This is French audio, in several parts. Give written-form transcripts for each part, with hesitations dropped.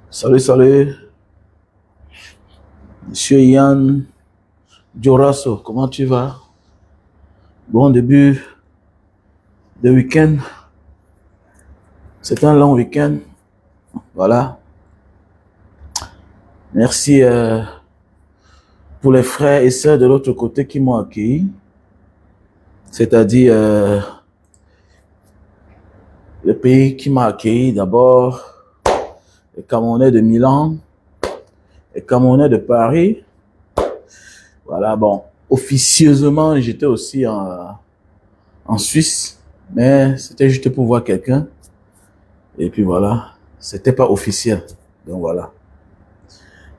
Salut, salut. Monsieur Yann Diorasso, comment tu vas? Bon début de week-end. C'est un long week-end. Voilà. Merci pour les frères et sœurs de l'autre côté qui m'ont accueilli. C'est-à-dire le pays qui m'a accueilli d'abord, les Camerounais de Milan, les Camerounais de Paris. Voilà, bon, officieusement, j'étais aussi en Suisse, mais c'était juste pour voir quelqu'un. Et puis voilà, c'était pas officiel. Donc voilà.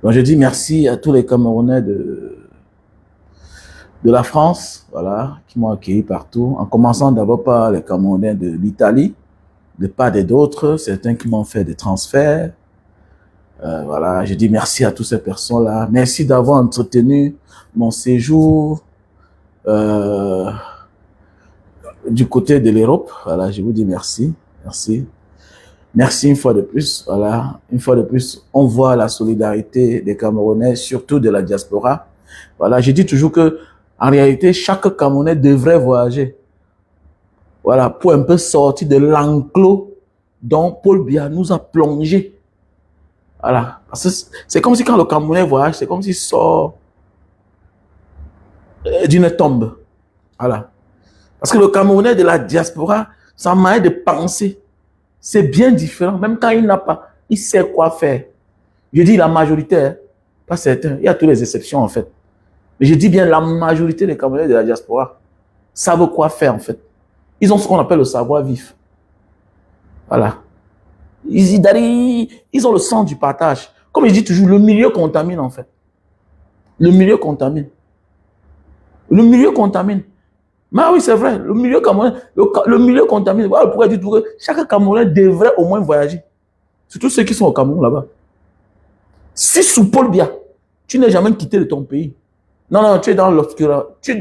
Donc je dis merci à tous les Camerounais de la France, voilà, qui m'ont accueilli partout, en commençant d'abord par les Camerounais de l'Italie, de part et d'autre, certains qui m'ont fait des transferts. Voilà, je dis merci à toutes ces personnes-là. Merci d'avoir entretenu mon séjour du côté de l'Europe. Voilà, je vous dis merci, merci. Merci une fois de plus, voilà, une fois de plus, on voit la solidarité des Camerounais, surtout de la diaspora. Voilà, je dis toujours que, en réalité, chaque Camerounais devrait voyager. Voilà, pour un peu sortir de l'enclos dont Paul Biya nous a plongé. Voilà, parce que c'est comme si quand le Camerounais voyage, c'est comme s'il sort d'une tombe. Voilà. Parce que le Camerounais de la diaspora, sa manière de penser, c'est bien différent. Même quand il n'a pas, il sait quoi faire. Je dis la majorité, hein, pas certains. Il y a toutes les exceptions en fait. Mais je dis bien la majorité des Camerounais de la diaspora savent quoi faire en fait. Ils ont ce qu'on appelle le savoir-vivre. Voilà. Ils ont le sens du partage. Comme je dis toujours, le milieu contamine en fait. Le milieu contamine. Le milieu contamine. Mais oui, c'est vrai, le milieu camerounais, le milieu contamine. Voilà pourquoi je dis que chaque Camerounais devrait au moins voyager. Surtout ceux qui sont au Cameroun là-bas. Si sous Paul Biya, tu n'es jamais quitté de ton pays. Non, non, tu es dans l'obscurité. Tu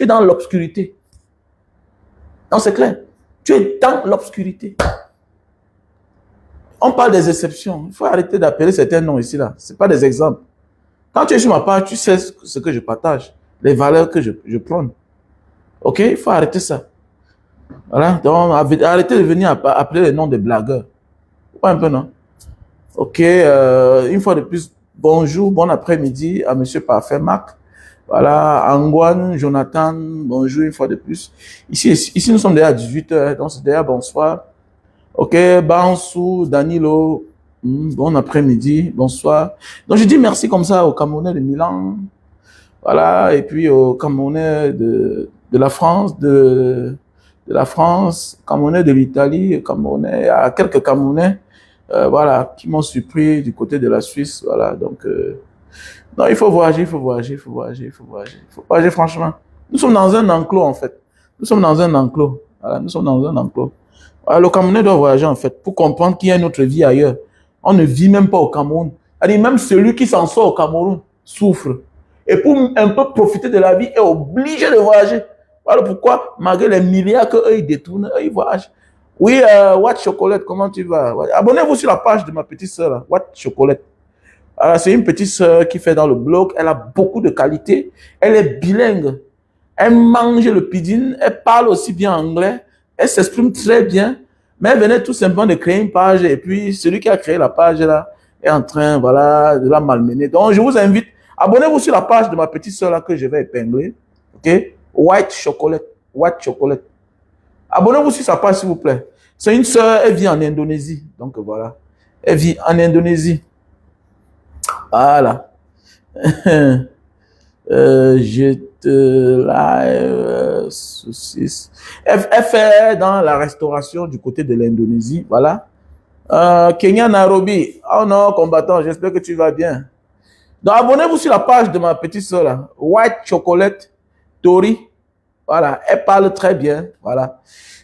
es dans l'obscurité. Non, c'est clair. Tu es dans l'obscurité. On parle des exceptions. Il faut arrêter d'appeler certains noms ici là. Ce n'est pas des exemples. Quand tu es sur ma page, tu sais ce que je partage, les valeurs que je prône. Ok, il faut arrêter ça. Voilà, donc arrêtez de venir appeler les noms des blagueurs. Pas un peu, non? Ok, une fois de plus, bonjour, bon après-midi à Monsieur Parfait Marc. Voilà, Angoine, Jonathan, bonjour une fois de plus. Ici nous sommes déjà à 18h, donc c'est déjà bonsoir. Ok, Bansou, Danilo, bon après-midi, bonsoir. Donc je dis merci comme ça aux Camerounais de Milan, voilà, et puis aux Camerounais de la France, de la France, Camerounais de l'Italie, Camerounais, à quelques Camerounais, voilà, qui m'ont surpris du côté de la Suisse, voilà, donc, non, il faut voyager, il faut voyager, il faut voyager, il faut voyager, il faut voyager franchement. Nous sommes dans un enclos, en fait. Nous sommes dans un enclos, voilà, nous sommes dans un enclos. Voilà, le Camerounais doit voyager, en fait, pour comprendre qu'il y a une autre vie ailleurs. On ne vit même pas au Cameroun. C'est-à-dire, même celui qui s'en sort au Cameroun souffre. Et pour un peu profiter de la vie, est obligé de voyager. Voilà pourquoi, malgré les milliards qu'eux, ils détournent, eux, ils voyagent. Oui, What Chocolate, comment tu vas? Abonnez-vous sur la page de ma petite sœur, What Chocolate. C'est une petite sœur qui fait dans le blog. Elle a beaucoup de qualités. Elle est bilingue. Elle mange le pidgin. Elle parle aussi bien anglais. Elle s'exprime très bien. Mais elle venait tout simplement de créer une page. Et puis, celui qui a créé la page là est en train, voilà, de la malmener. Donc, je vous invite. Abonnez-vous sur la page de ma petite sœur là que je vais épingler. OK? White Chocolate. White Chocolate. Abonnez-vous sur sa page, s'il vous plaît. C'est une sœur, elle vit en Indonésie. Donc, voilà. Elle vit en Indonésie. Voilà. Je te live saucisse. Elle fait dans la restauration du côté de l'Indonésie. Voilà. Kenya Nairobi. Oh non, combattant, j'espère que tu vas bien. Donc, abonnez-vous sur la page de ma petite soeur là. White Chocolate Tori. Voilà. Elle parle très bien. Voilà.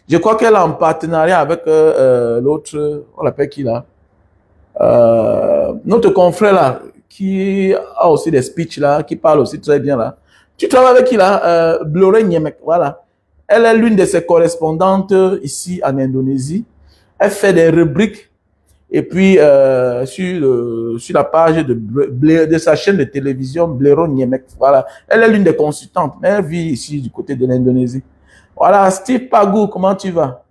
Je crois qu'elle est en partenariat avec l'autre. On l'appelle qui là? Notre confrère là, qui a aussi des speeches là, qui parle aussi très bien là. Tu travailles avec qui là? Bloré Niemek, voilà. Elle est l'une de ses correspondantes ici en Indonésie. Elle fait des rubriques. Et puis, sur la page de sa chaîne de télévision, Blero Niemek. Voilà. Elle est l'une des consultantes. Mais elle vit ici du côté de l'Indonésie. Voilà, Steve Pagou, comment tu vas?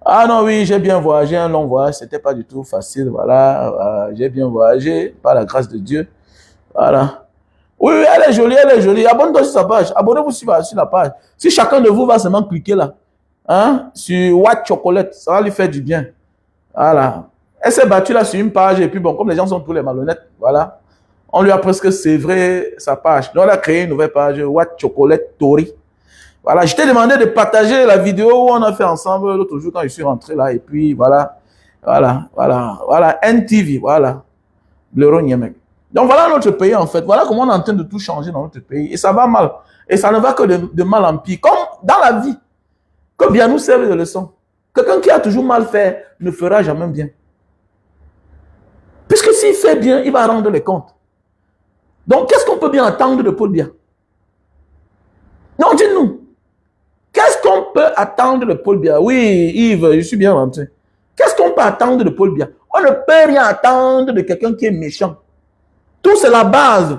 Ah non, oui, j'ai bien voyagé, un long voyage, c'était pas du tout facile, voilà, j'ai bien voyagé, par la grâce de Dieu, voilà. Oui, oui, elle est jolie, elle est jolie, abonne-toi sur sa page, abonnez-vous sur la page. Si chacun de vous va seulement cliquer là, hein, sur White Chocolate, ça va lui faire du bien, voilà. Elle s'est battue là sur une page, et puis bon, comme les gens sont tous les malhonnêtes, voilà, on lui a presque sévré sa page. Donc elle a créé une nouvelle page, White Chocolate Tori. Voilà, je t'ai demandé de partager la vidéo où on a fait ensemble l'autre jour quand je suis rentré là. Et puis voilà, NTV, voilà, Blero Niemek. Donc voilà notre pays en fait. Voilà comment on est en train de tout changer dans notre pays. Et ça va mal. Et ça ne va que de mal en pire. Comme dans la vie, que bien nous serve de leçon. Quelqu'un qui a toujours mal fait ne fera jamais bien. Puisque s'il fait bien, il va rendre les comptes. Donc qu'est-ce qu'on peut bien attendre de Paul Biya? Non, dis-nous. Qu'est-ce qu'on peut attendre de Paul Biya? Oui, Yves, je suis bien rentré. Qu'est-ce qu'on peut attendre de Paul Biya? On ne peut rien attendre de quelqu'un qui est méchant. Tout c'est la base.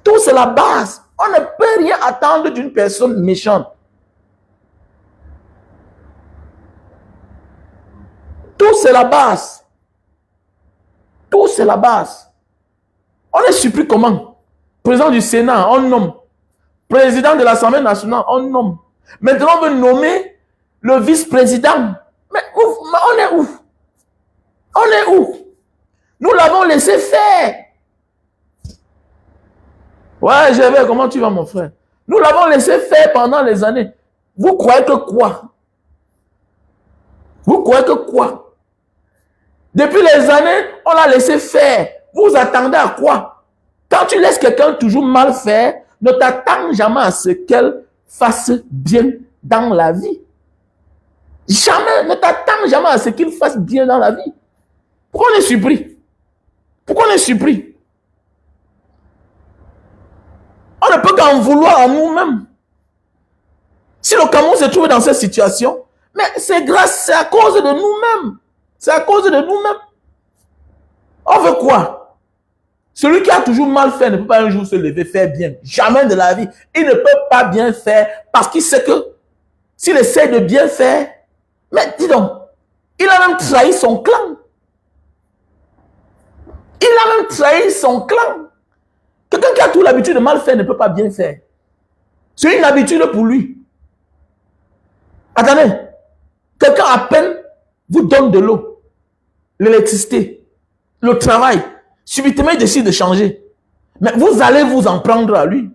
Tout c'est la base. On ne peut rien attendre d'une personne méchante. Tout c'est la base. Tout c'est la base. On est surpris comment? Président du Sénat, on nomme. Président de l'Assemblée nationale, on nomme. Maintenant, on veut nommer le vice-président. Mais on est où? On est où? Nous l'avons laissé faire. Ouais, j'avais, comment tu vas, mon frère? Nous l'avons laissé faire pendant les années. Vous croyez que quoi? Vous croyez que quoi? Depuis les années, on l'a laissé faire. Vous attendez à quoi? Quand tu laisses quelqu'un toujours mal faire, ne t'attends jamais à ce qu'elle fasse bien dans la vie. Jamais, ne t'attends jamais à ce qu'il fasse bien dans la vie. Pourquoi on est surpris? Pourquoi on est surpris? On ne peut qu'en vouloir à nous-mêmes. Si le Cameroun se trouve dans cette situation, mais c'est à cause de nous-mêmes. C'est à cause de nous-mêmes. On veut quoi? Celui qui a toujours mal fait ne peut pas un jour se lever, faire bien. Jamais de la vie. Il ne peut pas bien faire parce qu'il sait que s'il essaie de bien faire, mais dis donc, il a même trahi son clan. Il a même trahi son clan. Quelqu'un qui a tout l'habitude de mal faire ne peut pas bien faire. C'est une habitude pour lui. Attendez, quelqu'un à peine vous donne de l'eau, l'électricité, le travail, subitement il décide de changer. Mais vous allez vous en prendre à lui.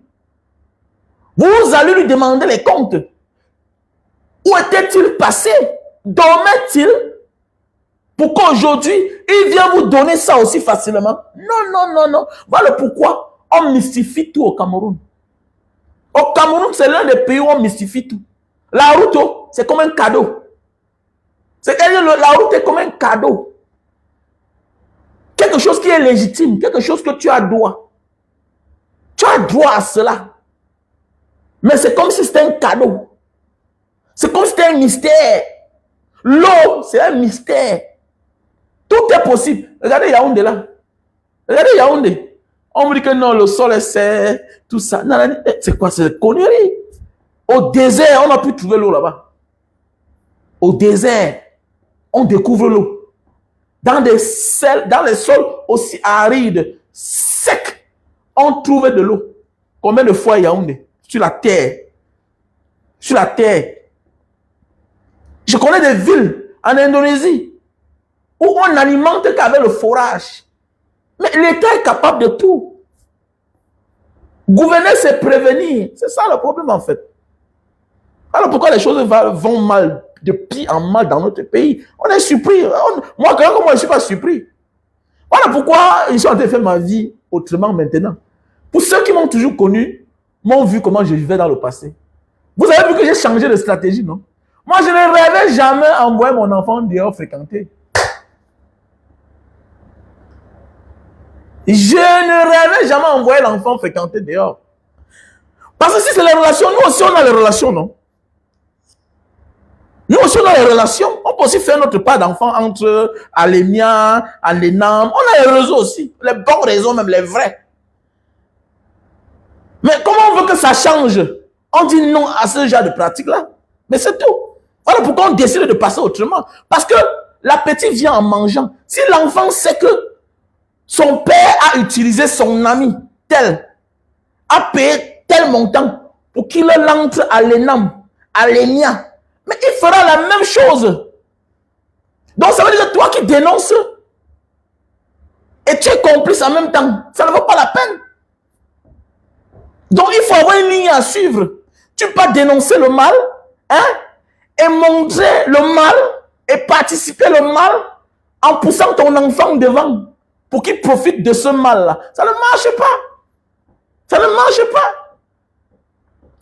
Vous allez lui demander les comptes. Où était-il passé? Dormait-il? Pourquoi aujourd'hui, il vient vous donner ça aussi facilement? Non, non, non, non. Voilà pourquoi on mystifie tout au Cameroun. Au Cameroun, c'est l'un des pays où on mystifie tout. La route, c'est comme un cadeau. C'est-à-dire la route est comme un cadeau. Quelque chose qui est légitime, quelque chose que tu as droit. Tu as droit à cela. Mais c'est comme si c'était un cadeau. C'est comme si c'était un mystère. L'eau, c'est un mystère. Tout est possible. Regardez Yaoundé là. Regardez Yaoundé. On me dit que non, le sol est serre, tout ça. C'est quoi cette connerie? Au désert, on a pu trouver l'eau là-bas. Au désert, on découvre l'eau. Dans les sols aussi arides, secs, on trouve de l'eau. Combien de fois Yaoundé? Sur la terre. Sur la terre. Je connais des villes en Indonésie où on n'alimente qu'avec le forage. Mais l'État est capable de tout. Gouverner, c'est prévenir. C'est ça le problème en fait. Alors pourquoi les choses vont mal, de pire en mal dans notre pays? On est surpris. Moi, quand je ne suis pas surpris. Voilà pourquoi je suis en train de faire ma vie autrement maintenant. Pour ceux qui m'ont toujours connu, m'ont vu comment je vivais dans le passé. Vous avez vu que j'ai changé de stratégie, non? Moi, je ne rêvais jamais envoyer mon enfant dehors fréquenter. Je ne rêvais jamais envoyer l'enfant fréquenter dehors. Parce que si c'est les relations, nous aussi on a les relations, non? Nous aussi on a les relations. On peut aussi faire notre part d'enfant entre Alémia, Alénam. On a les réseaux aussi. Les bons réseaux, même les vrais. Mais comment on veut que ça change? On dit non à ce genre de pratique-là. Mais c'est tout. Voilà pourquoi on décide de passer autrement. Parce que l'appétit vient en mangeant. Si l'enfant sait que son père a utilisé son ami tel, a payé tel montant pour qu'il entre à l'ENAM, à l'ENIA, mais il fera la même chose. Donc ça veut dire que toi qui dénonces et tu es complice en même temps, ça ne vaut pas la peine. Donc il faut avoir une ligne à suivre. Tu peux pas dénoncer le mal, hein, et montrer le mal et participer le mal en poussant ton enfant devant pour qu'il profite de ce mal-là. Ça ne marche pas. Ça ne marche pas.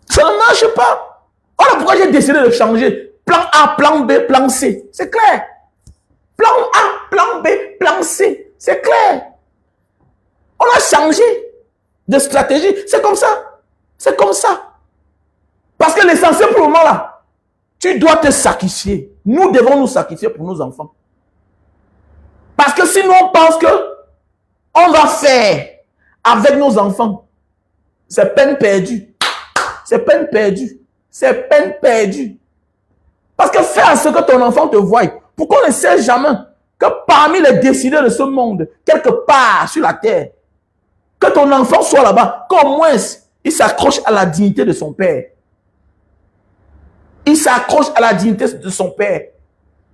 Ça ne marche pas. Voilà pourquoi j'ai décidé de changer. Plan A, plan B, plan C. C'est clair. Plan A, plan B, plan C. C'est clair. On a changé de stratégie. C'est comme ça. C'est comme ça. Parce que l'essentiel pour le moment là, tu dois te sacrifier. Nous devons nous sacrifier pour nos enfants. Parce que sinon on pense que on va faire avec nos enfants. C'est peine perdue. C'est peine perdue. C'est peine perdue. Parce que fais à ce que ton enfant te voie. Pour qu'on ne sait jamais que parmi les décideurs de ce monde, quelque part sur la terre, que ton enfant soit là-bas, qu'au moins il s'accroche à la dignité de son père. Il s'accroche à la dignité de son père.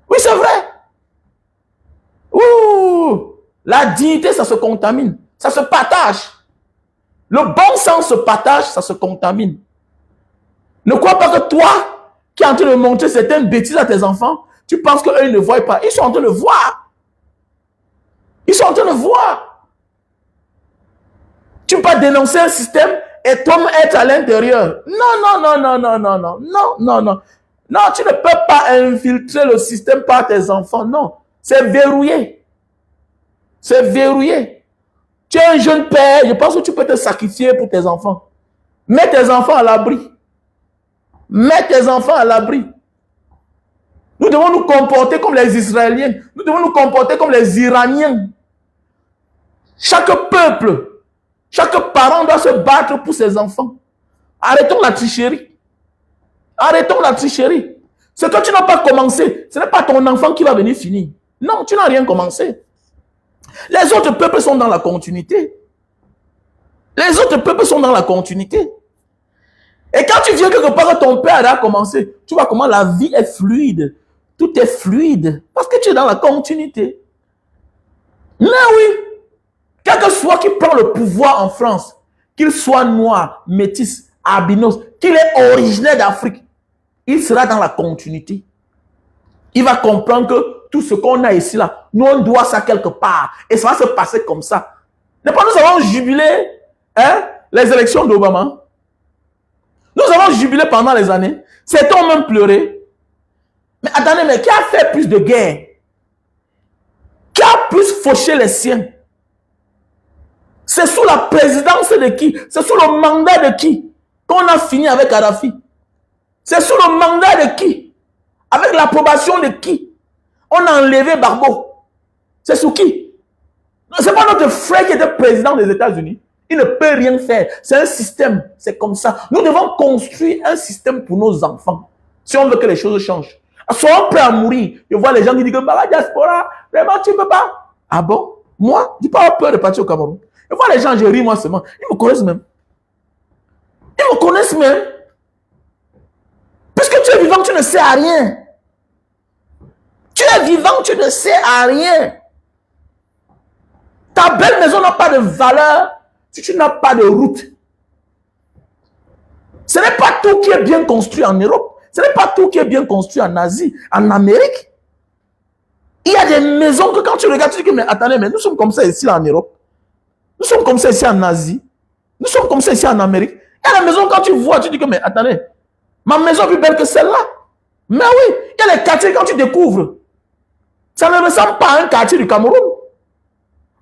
Oui, c'est vrai. Ouh, la dignité, ça se contamine. Ça se partage. Le bon sens se partage, ça se contamine. Ne crois pas que toi, qui es en train de montrer certaines bêtises à tes enfants, tu penses qu'eux ne voient pas. Ils sont en train de voir. Ils sont en train de voir. Tu peux pas dénoncer un système et toi être à l'intérieur. Non. Non, tu ne peux pas infiltrer le système par tes enfants. Non, c'est verrouillé. C'est verrouillé. Tu es un jeune père, je pense que tu peux te sacrifier pour tes enfants. Mets tes enfants à l'abri. Mets tes enfants à l'abri. Nous devons nous comporter comme les Israéliens. Nous devons nous comporter comme les Iraniens. Chaque peuple, chaque parent doit se battre pour ses enfants. Arrêtons la tricherie. Arrêtons la tricherie. Ce que tu n'as pas commencé, ce n'est pas ton enfant qui va venir finir. Non, tu n'as rien commencé. Les autres peuples sont dans la continuité. Les autres peuples sont dans la continuité. Et quand tu viens quelque part que ton père a commencé, tu vois comment la vie est fluide. Tout est fluide. Parce que tu es dans la continuité. Mais oui, quel que soit qui prend le pouvoir en France, qu'il soit noir, métis, albinos, qu'il est originaire d'Afrique, il sera dans la continuité. Il va comprendre que tout ce qu'on a ici, là, nous on doit ça quelque part. Et ça va se passer comme ça. N'est pas nous avons jubilé les élections d'Obama. Nous avons jubilé pendant les années. Certains ont même pleuré. Mais attendez, mais qui a fait plus de guerre? Qui a plus fauché les siens? C'est sous la présidence de qui? C'est sous le mandat de qui qu'on a fini avec Kadhafi? C'est sous le mandat de qui? Avec l'approbation de qui on a enlevé Barbeau? C'est sous qui? Ce n'est pas notre frère qui était président des États-Unis. Il ne peut rien faire. C'est un système. C'est comme ça. Nous devons construire un système pour nos enfants. Si on veut que les choses changent. Soyons prêts à mourir. Je vois les gens qui disent que la diaspora, vraiment, tu ne peux pas. Ah bon? Moi, je n'ai pas peur de partir au Cameroun. Je vois les gens, je ris moi seulement. Ils me connaissent même. Ils me connaissent même. Puisque tu es vivant, tu ne sais à rien. Tu es vivant, tu ne sais à rien. Ta belle maison n'a pas de valeur si tu n'as pas de route. Ce n'est pas tout qui est bien construit en Europe. Ce n'est pas tout qui est bien construit en Asie, en Amérique. Il y a des maisons que quand tu regardes, tu dis que mais attendez, mais nous sommes comme ça ici en Europe. Nous sommes comme ça ici en Asie. Nous sommes comme ça ici en Amérique. Il y a des maisons quand tu vois, tu dis que mais attendez, ma maison est plus belle que celle-là. Mais oui, il y a les quartiers quand tu découvres. Ça ne ressemble pas à un quartier du Cameroun.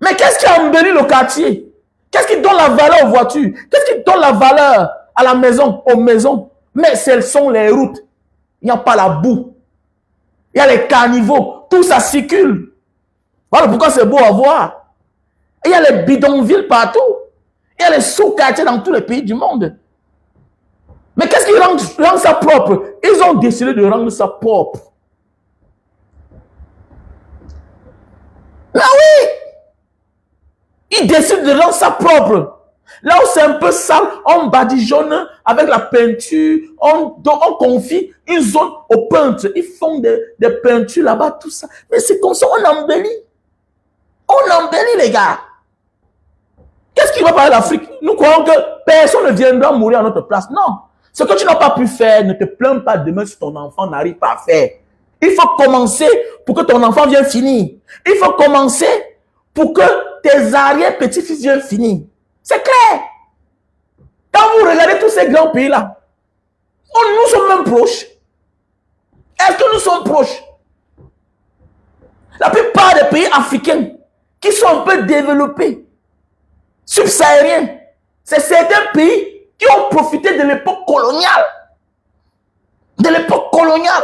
Mais qu'est-ce qui embellit le quartier? Qu'est-ce qui donne la valeur aux voitures? Qu'est-ce qui donne la valeur à la maison, aux maisons. Mais ce sont les routes. Il n'y a pas la boue. Il y a les caniveaux. Tout ça circule. Voilà pourquoi c'est beau à voir. Il y a les bidonvilles partout. Il y a les sous-quartiers dans tous les pays du monde. Mais qu'est-ce qui rend ça propre? Ils ont décidé de rendre ça propre. Là oui! Ils décident de rendre ça propre. Là où c'est un peu sale, on badigeonne avec la peinture, on confie une zone aux peintres. Ils font des peintures là-bas, tout ça. Mais c'est comme ça, on embellit. On embellit, les gars. Qu'est-ce qui va parler d'Afrique? Nous croyons que personne ne viendra mourir à notre place. Non. Ce que tu n'as pas pu faire, ne te plains pas demain si ton enfant n'arrive pas à faire. Il faut commencer pour que ton enfant vienne finir. Il faut commencer pour que tes arrière-petits-fils viennent finir. C'est clair. Quand vous regardez tous ces grands pays-là, nous sommes même proches. Est-ce que nous sommes proches? La plupart des pays africains qui sont un peu développés, subsahariens, c'est certains pays qui ont profité de l'époque coloniale. De l'époque coloniale.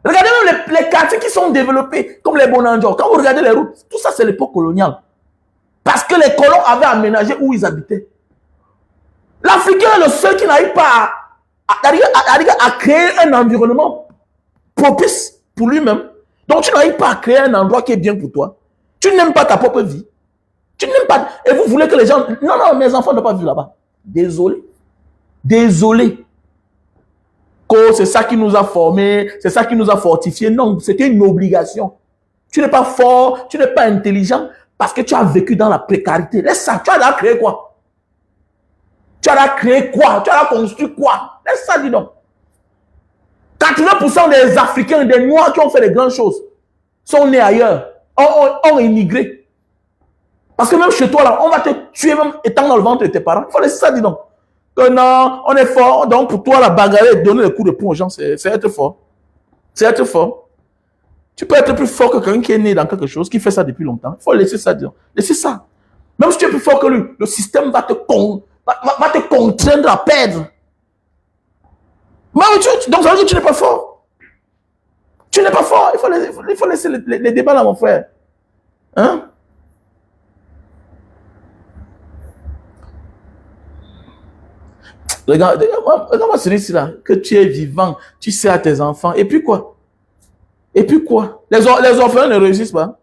Regardez même les quartiers qui sont développés, comme les Bonanjos. Quand vous regardez les routes, tout ça c'est l'époque coloniale. Parce que les colons avaient aménagé où ils habitaient. L'Africain est le seul qui n'arrive pas à créer un environnement propice pour lui-même. Donc tu n'arrives pas à créer un endroit qui est bien pour toi. Tu n'aimes pas ta propre vie. Tu n'aimes pas. Et vous voulez que les gens... Non, non, mes enfants n'ont pas vu là-bas. Désolé. Désolé. C'est ça qui nous a formés, c'est ça qui nous a fortifiés. Non, c'était une obligation. Tu n'es pas fort, tu n'es pas intelligent parce que tu as vécu dans la précarité. Laisse ça, tu as créé quoi? Tu as créé quoi? Tu as construit quoi? Laisse ça, dis donc. 80% des Africains, des Noirs qui ont fait des grandes choses sont nés ailleurs, ont immigré. Parce que même chez toi, là, on va te tuer même étant dans le ventre de tes parents. Il faut laisser ça, dis donc. Que non, on est fort. Donc pour toi, la bagarre et donner les coups de poing aux gens, c'est être fort. C'est être fort. Tu peux être plus fort que quelqu'un qui est né dans quelque chose, qui fait ça depuis longtemps. Il faut laisser ça, dis donc. Laissez ça. Même si tu es plus fort que lui, le système va te contraindre à perdre. Mais donc ça veut dire que tu n'es pas fort. Tu n'es pas fort. Il faut laisser les débats là, mon frère. Hein? Regarde-moi celui-ci là, que tu es vivant, tu sais à tes enfants, et puis quoi? Et puis quoi? Les orphelins ne réussissent pas.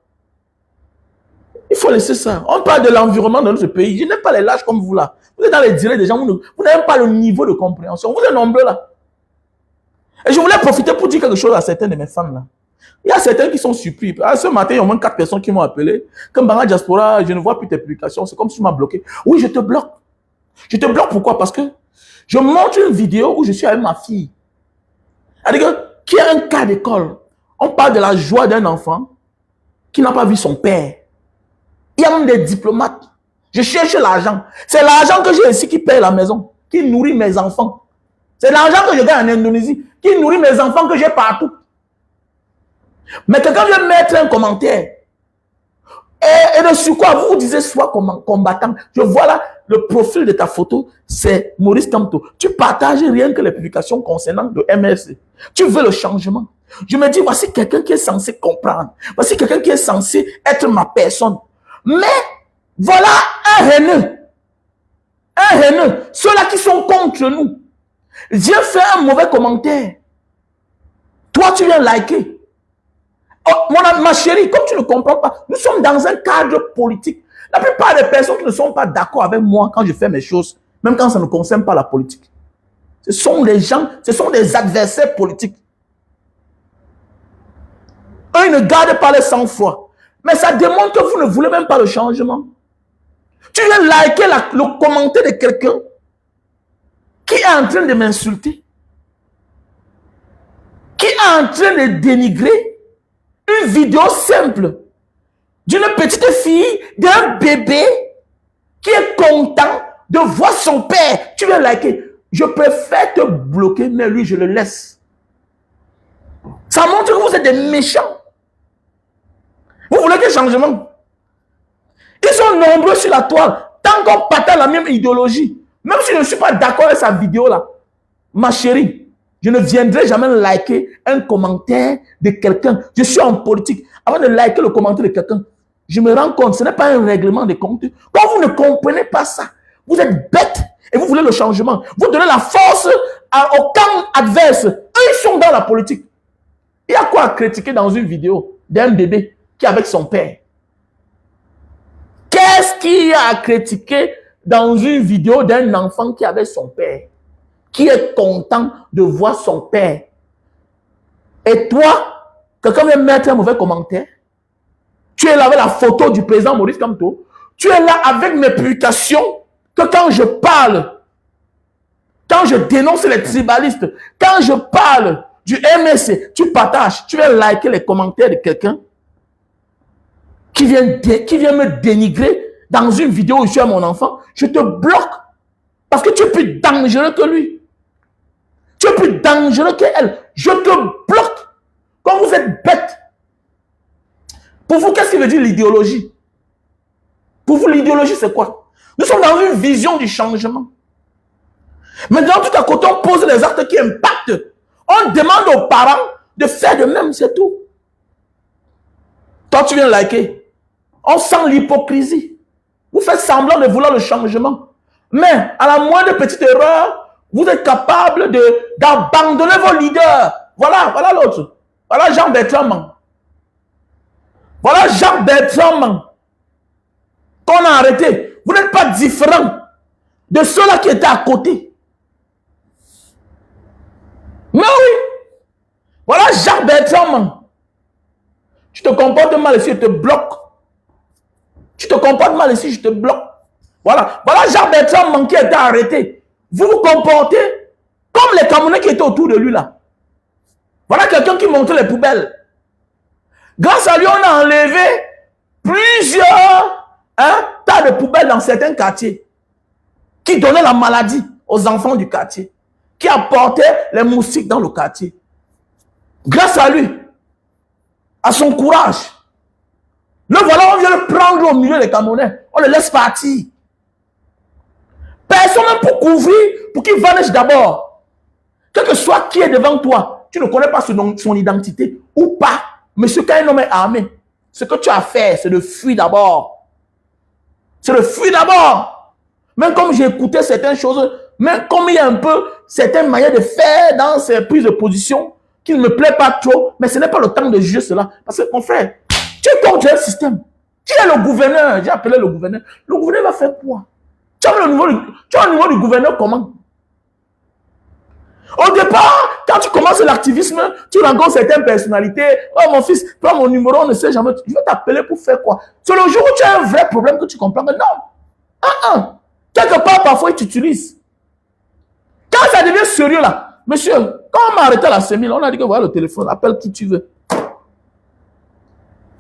Il faut laisser ça. On parle de l'environnement dans notre pays. Je n'aime pas les lâches comme vous là. Vous êtes dans les directs des gens, vous n'avez pas le niveau de compréhension. Vous êtes nombreux là. Et je voulais profiter pour dire quelque chose à certains de mes fans là. Il y a certains qui sont surpris. Ce matin, il y a au moins 4 personnes qui m'ont appelé. Comme Banga Diaspora, je ne vois plus tes publications. C'est comme si tu m'as bloqué. Oui, je te bloque. Je te bloque pourquoi? Parce que je montre une vidéo où je suis avec ma fille. C'est-à-dire qu'il y a un cas d'école. On parle de la joie d'un enfant qui n'a pas vu son père. Il y a même des diplomates. Je cherche l'argent. C'est l'argent que j'ai ici qui paye la maison, qui nourrit mes enfants. C'est l'argent que je gagne en Indonésie, qui nourrit mes enfants que j'ai partout. Mais quelqu'un vient mettre un commentaire. Et dessus quoi, vous disiez soit combattant. Je vois là, le profil de ta photo, c'est Maurice Kamto. Tu partages rien que les publications concernant le MRC. Tu veux le changement. Je me dis, voici quelqu'un qui est censé comprendre. Voici quelqu'un qui est censé être ma personne. Mais, voilà un haineux. Un haineux. Ceux-là qui sont contre nous. Viens faire un mauvais commentaire. Toi, tu viens liker. Oh, ma chérie, comme tu ne comprends pas, nous sommes dans un cadre politique. La plupart des personnes qui ne sont pas d'accord avec moi quand je fais mes choses, même quand ça ne concerne pas la politique, ce sont des gens, ce sont des adversaires politiques. Eux, ils ne gardent pas le sang-froid. Mais ça démontre que vous ne voulez même pas le changement. Tu viens liker le commentaire de quelqu'un qui est en train de m'insulter, qui est en train de dénigrer une vidéo simple d'une petite fille, d'un bébé qui est content de voir son père. Tu viens liker. Je préfère te bloquer, mais lui, je le laisse. Ça montre que vous êtes des méchants. Vous voulez des changements? Ils sont nombreux sur la toile. Tant qu'on partage la même idéologie, Même si je ne suis pas d'accord avec sa vidéo là, ma chérie, je ne viendrai jamais liker un commentaire de quelqu'un. Je suis en politique. Avant de liker le commentaire de quelqu'un, je me rends compte, ce n'est pas un règlement de compte. Quand vous ne comprenez pas ça, vous êtes bête et vous voulez le changement. Vous donnez la force au camp adverse. Eux, ils sont dans la politique. Il y a quoi à critiquer dans une vidéo d'un bébé qui est avec son père? Qu'est-ce qu'il y a à critiquer dans une vidéo d'un enfant qui est avec son père? Qui est content de voir son père? Et toi, quelqu'un vient mettre un mauvais commentaire? Tu es là avec la photo du président Maurice Kamto. Tu es là avec mes publications que quand je parle, quand je dénonce les tribalistes, quand je parle du MSC, tu partages, tu viens liker les commentaires de quelqu'un qui vient me dénigrer dans une vidéo où je suis à mon enfant, je te bloque parce que tu es plus dangereux que lui. Tu es plus dangereux qu'elle. Je te bloque. Quand vous êtes bête. Pour vous, qu'est-ce qui veut dire l'idéologie? Pour vous, l'idéologie, c'est quoi? Nous sommes dans une vision du changement. Maintenant, tout à côté, on pose les actes qui impactent. On demande aux parents de faire de même, c'est tout. Toi, tu viens liker. On sent l'hypocrisie. Vous faites semblant de vouloir le changement. Mais, à la moindre petite erreur, vous êtes capable d'abandonner vos leaders. Voilà l'autre. Voilà Jean-Bertrand. Voilà Jean-Bertrand qu'on a arrêté. Vous n'êtes pas différent de ceux-là qui étaient à côté. Mais oui. Voilà Jean-Bertrand. Tu te comportes mal ici, je te bloque. Tu te comportes mal ici, je te bloque. Voilà Jean-Bertrand qui était arrêté. Vous vous comportez comme les Camerounais qui étaient autour de lui là. Voilà quelqu'un qui montait les poubelles. Grâce à lui, on a enlevé plusieurs tas de poubelles dans certains quartiers qui donnaient la maladie aux enfants du quartier, qui apportaient les moustiques dans le quartier. Grâce à lui, à son courage. Le voilà, on vient le prendre au milieu des Camerounais. On le laisse partir. Personne pour couvrir, pour qu'il vaniche d'abord. Quel que soit qui est devant toi, tu ne connais pas son identité ou pas. Monsieur, quand un homme est armé, ce que tu as fait, c'est de fuir d'abord. C'est de fuir d'abord. Même comme j'ai écouté certaines choses, même comme il y a un peu certaines manières de faire dans ces prises de position qui ne me plaît pas trop, mais ce n'est pas le temps de juger cela. Parce que mon frère, tu es contre un système. Qui est le gouverneur? J'ai appelé le gouverneur. Le gouverneur va faire quoi? Tu as le niveau du gouverneur comment? Au départ, quand tu commences l'activisme, tu rencontres certaines personnalités. Oh mon fils, prends mon numéro, on ne sait jamais. Je vais t'appeler pour faire quoi? C'est le jour où tu as un vrai problème que tu comprends que non. Quelque part, parfois, ils t'utilisent. Quand ça devient sérieux là, monsieur, quand on m'a arrêté à la semaine, on a dit que voilà le téléphone, appelle qui tu veux.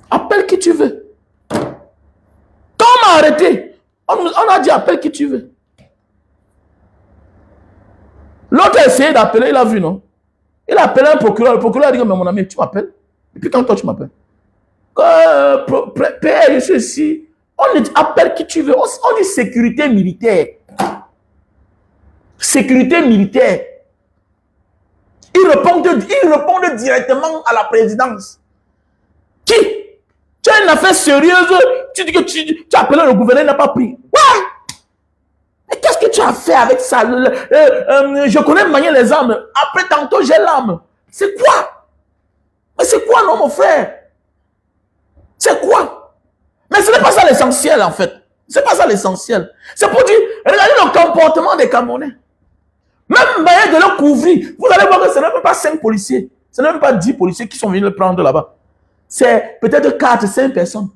Appelle qui tu veux. Quand on m'a arrêté, on a dit appelle qui tu veux. L'autre a essayé d'appeler, il a vu, non? Il a appelé un procureur. Le procureur a dit, mais mon ami, tu m'appelles? Et puis quand toi, tu m'appelles? Père, je suis ici. On appelle qui tu veux. On dit sécurité militaire. Sécurité militaire. Ils répondent directement à la présidence. Qui? Tu as une affaire sérieuse. Tu dis que tu as appelé le gouverneur, il n'a pas pris. Ouais! Mais qu'est-ce que tu as fait avec ça? Je connais manier les armes. Après, tantôt, j'ai l'arme. C'est quoi? Mais c'est quoi, non, mon frère? C'est quoi? Mais ce n'est pas ça l'essentiel, en fait. C'est pas ça l'essentiel. C'est pour dire, regardez le comportement des Camerounais. Même manière de le couvrir. Vous allez voir que ce n'est même pas 5 policiers. Ce n'est même pas 10 policiers qui sont venus le prendre là-bas. C'est peut-être 4, 5 personnes.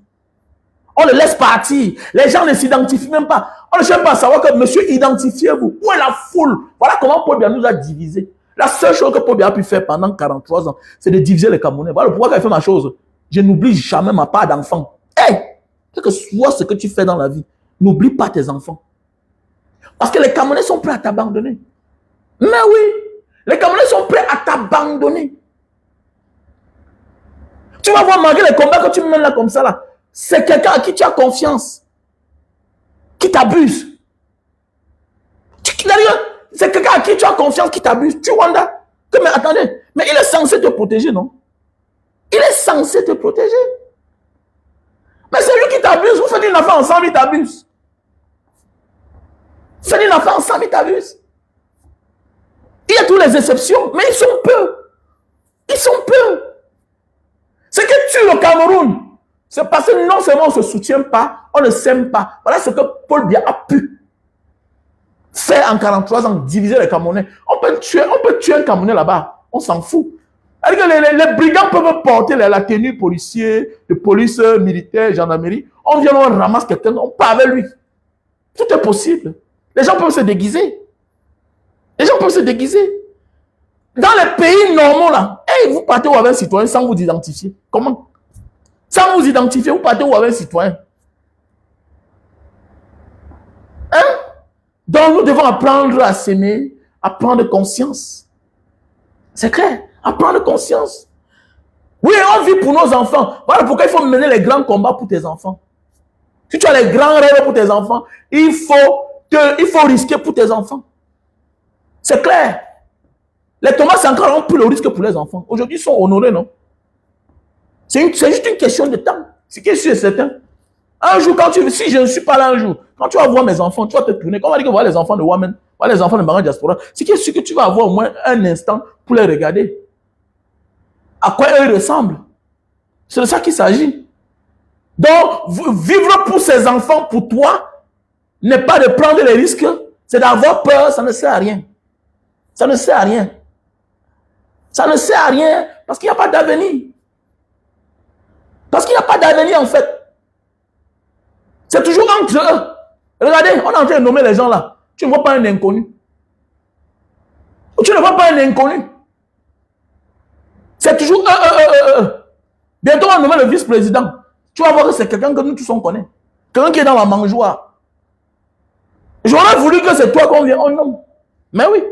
On le laisse partir. Les gens ne s'identifient même pas. On ne cherche pas à savoir que monsieur, identifiez-vous. Où est la foule? Voilà comment Paul Biya nous a divisés. La seule chose que Paul Biya a pu faire pendant 43 ans, c'est de diviser les Camerounais. Voilà pourquoi quand il fait ma chose. Je n'oublie jamais ma part d'enfant. Hey! Quel que soit ce que tu fais dans la vie, n'oublie pas tes enfants. Parce que les Camerounais sont prêts à t'abandonner. Mais oui, les Camerounais sont prêts à t'abandonner. Tu vas voir, malgré les combats que tu mènes là comme ça, là, c'est quelqu'un à qui tu as confiance, qui t'abuse. C'est quelqu'un à qui tu as confiance qui t'abuse. Tu wonder. Mais attendez, mais il est censé te protéger, non? Il est censé te protéger. Mais c'est lui qui t'abuse. Vous faites une affaire ensemble, il t'abuse. Vous faites une affaire ensemble, il t'abuse. Il y a toutes les exceptions, mais ils sont peu. Ils sont peu. Ce qui tue le Cameroun, c'est parce que non seulement on ne se soutient pas, on ne s'aime pas. Voilà ce que Paul Biya a pu faire en 43 ans, diviser les Camerounais. On peut tuer un Camerounais là-bas. On s'en fout. Les brigands peuvent porter la tenue policier, de police militaire, gendarmerie. On vient, on ramasse quelqu'un, on part avec lui. Tout est possible. Les gens peuvent se déguiser. Les gens peuvent se déguiser. Dans les pays normaux, là, hey, vous partez où avec un citoyen sans vous identifier. Comment? Sans vous identifier, vous partez où avec un citoyen? Hein? Donc, nous devons apprendre à s'aimer, à prendre conscience. C'est clair. À prendre conscience. Oui, on vit pour nos enfants. Voilà pourquoi il faut mener les grands combats pour tes enfants. Si tu as les grands rêves pour tes enfants, il faut risquer pour tes enfants. C'est clair. Les Thomas Sankara ont pris le risque pour les enfants. Aujourd'hui, ils sont honorés, non? C'est juste une question de temps. Ce qui est sûr et certain. Un jour, si je ne suis pas là un jour, quand tu vas voir mes enfants, tu vas te tourner. Quand on va dire que voilà les enfants de Women, voilà les enfants de Maran Diaspora, ce qui est sûr que tu vas avoir au moins un instant pour les regarder. À quoi eux ressemblent. C'est de ça qu'il s'agit. Donc, vivre pour ses enfants, pour toi, n'est pas de prendre les risques, c'est d'avoir peur, ça ne sert à rien. Ça ne sert à rien. Ça ne sert à rien parce qu'il n'y a pas d'avenir. Parce qu'il n'y a pas d'avenir en fait. C'est toujours entre eux. Regardez, on est en train de nommer les gens là. Tu ne vois pas un inconnu. Tu ne vois pas un inconnu. C'est toujours eux. Bientôt, on va nommer le vice-président. Tu vas voir que c'est quelqu'un que nous tous on connaît. Quelqu'un qui est dans la mangeoire. J'aurais voulu que c'est toi qu'on vient. Oh non. Mais oui.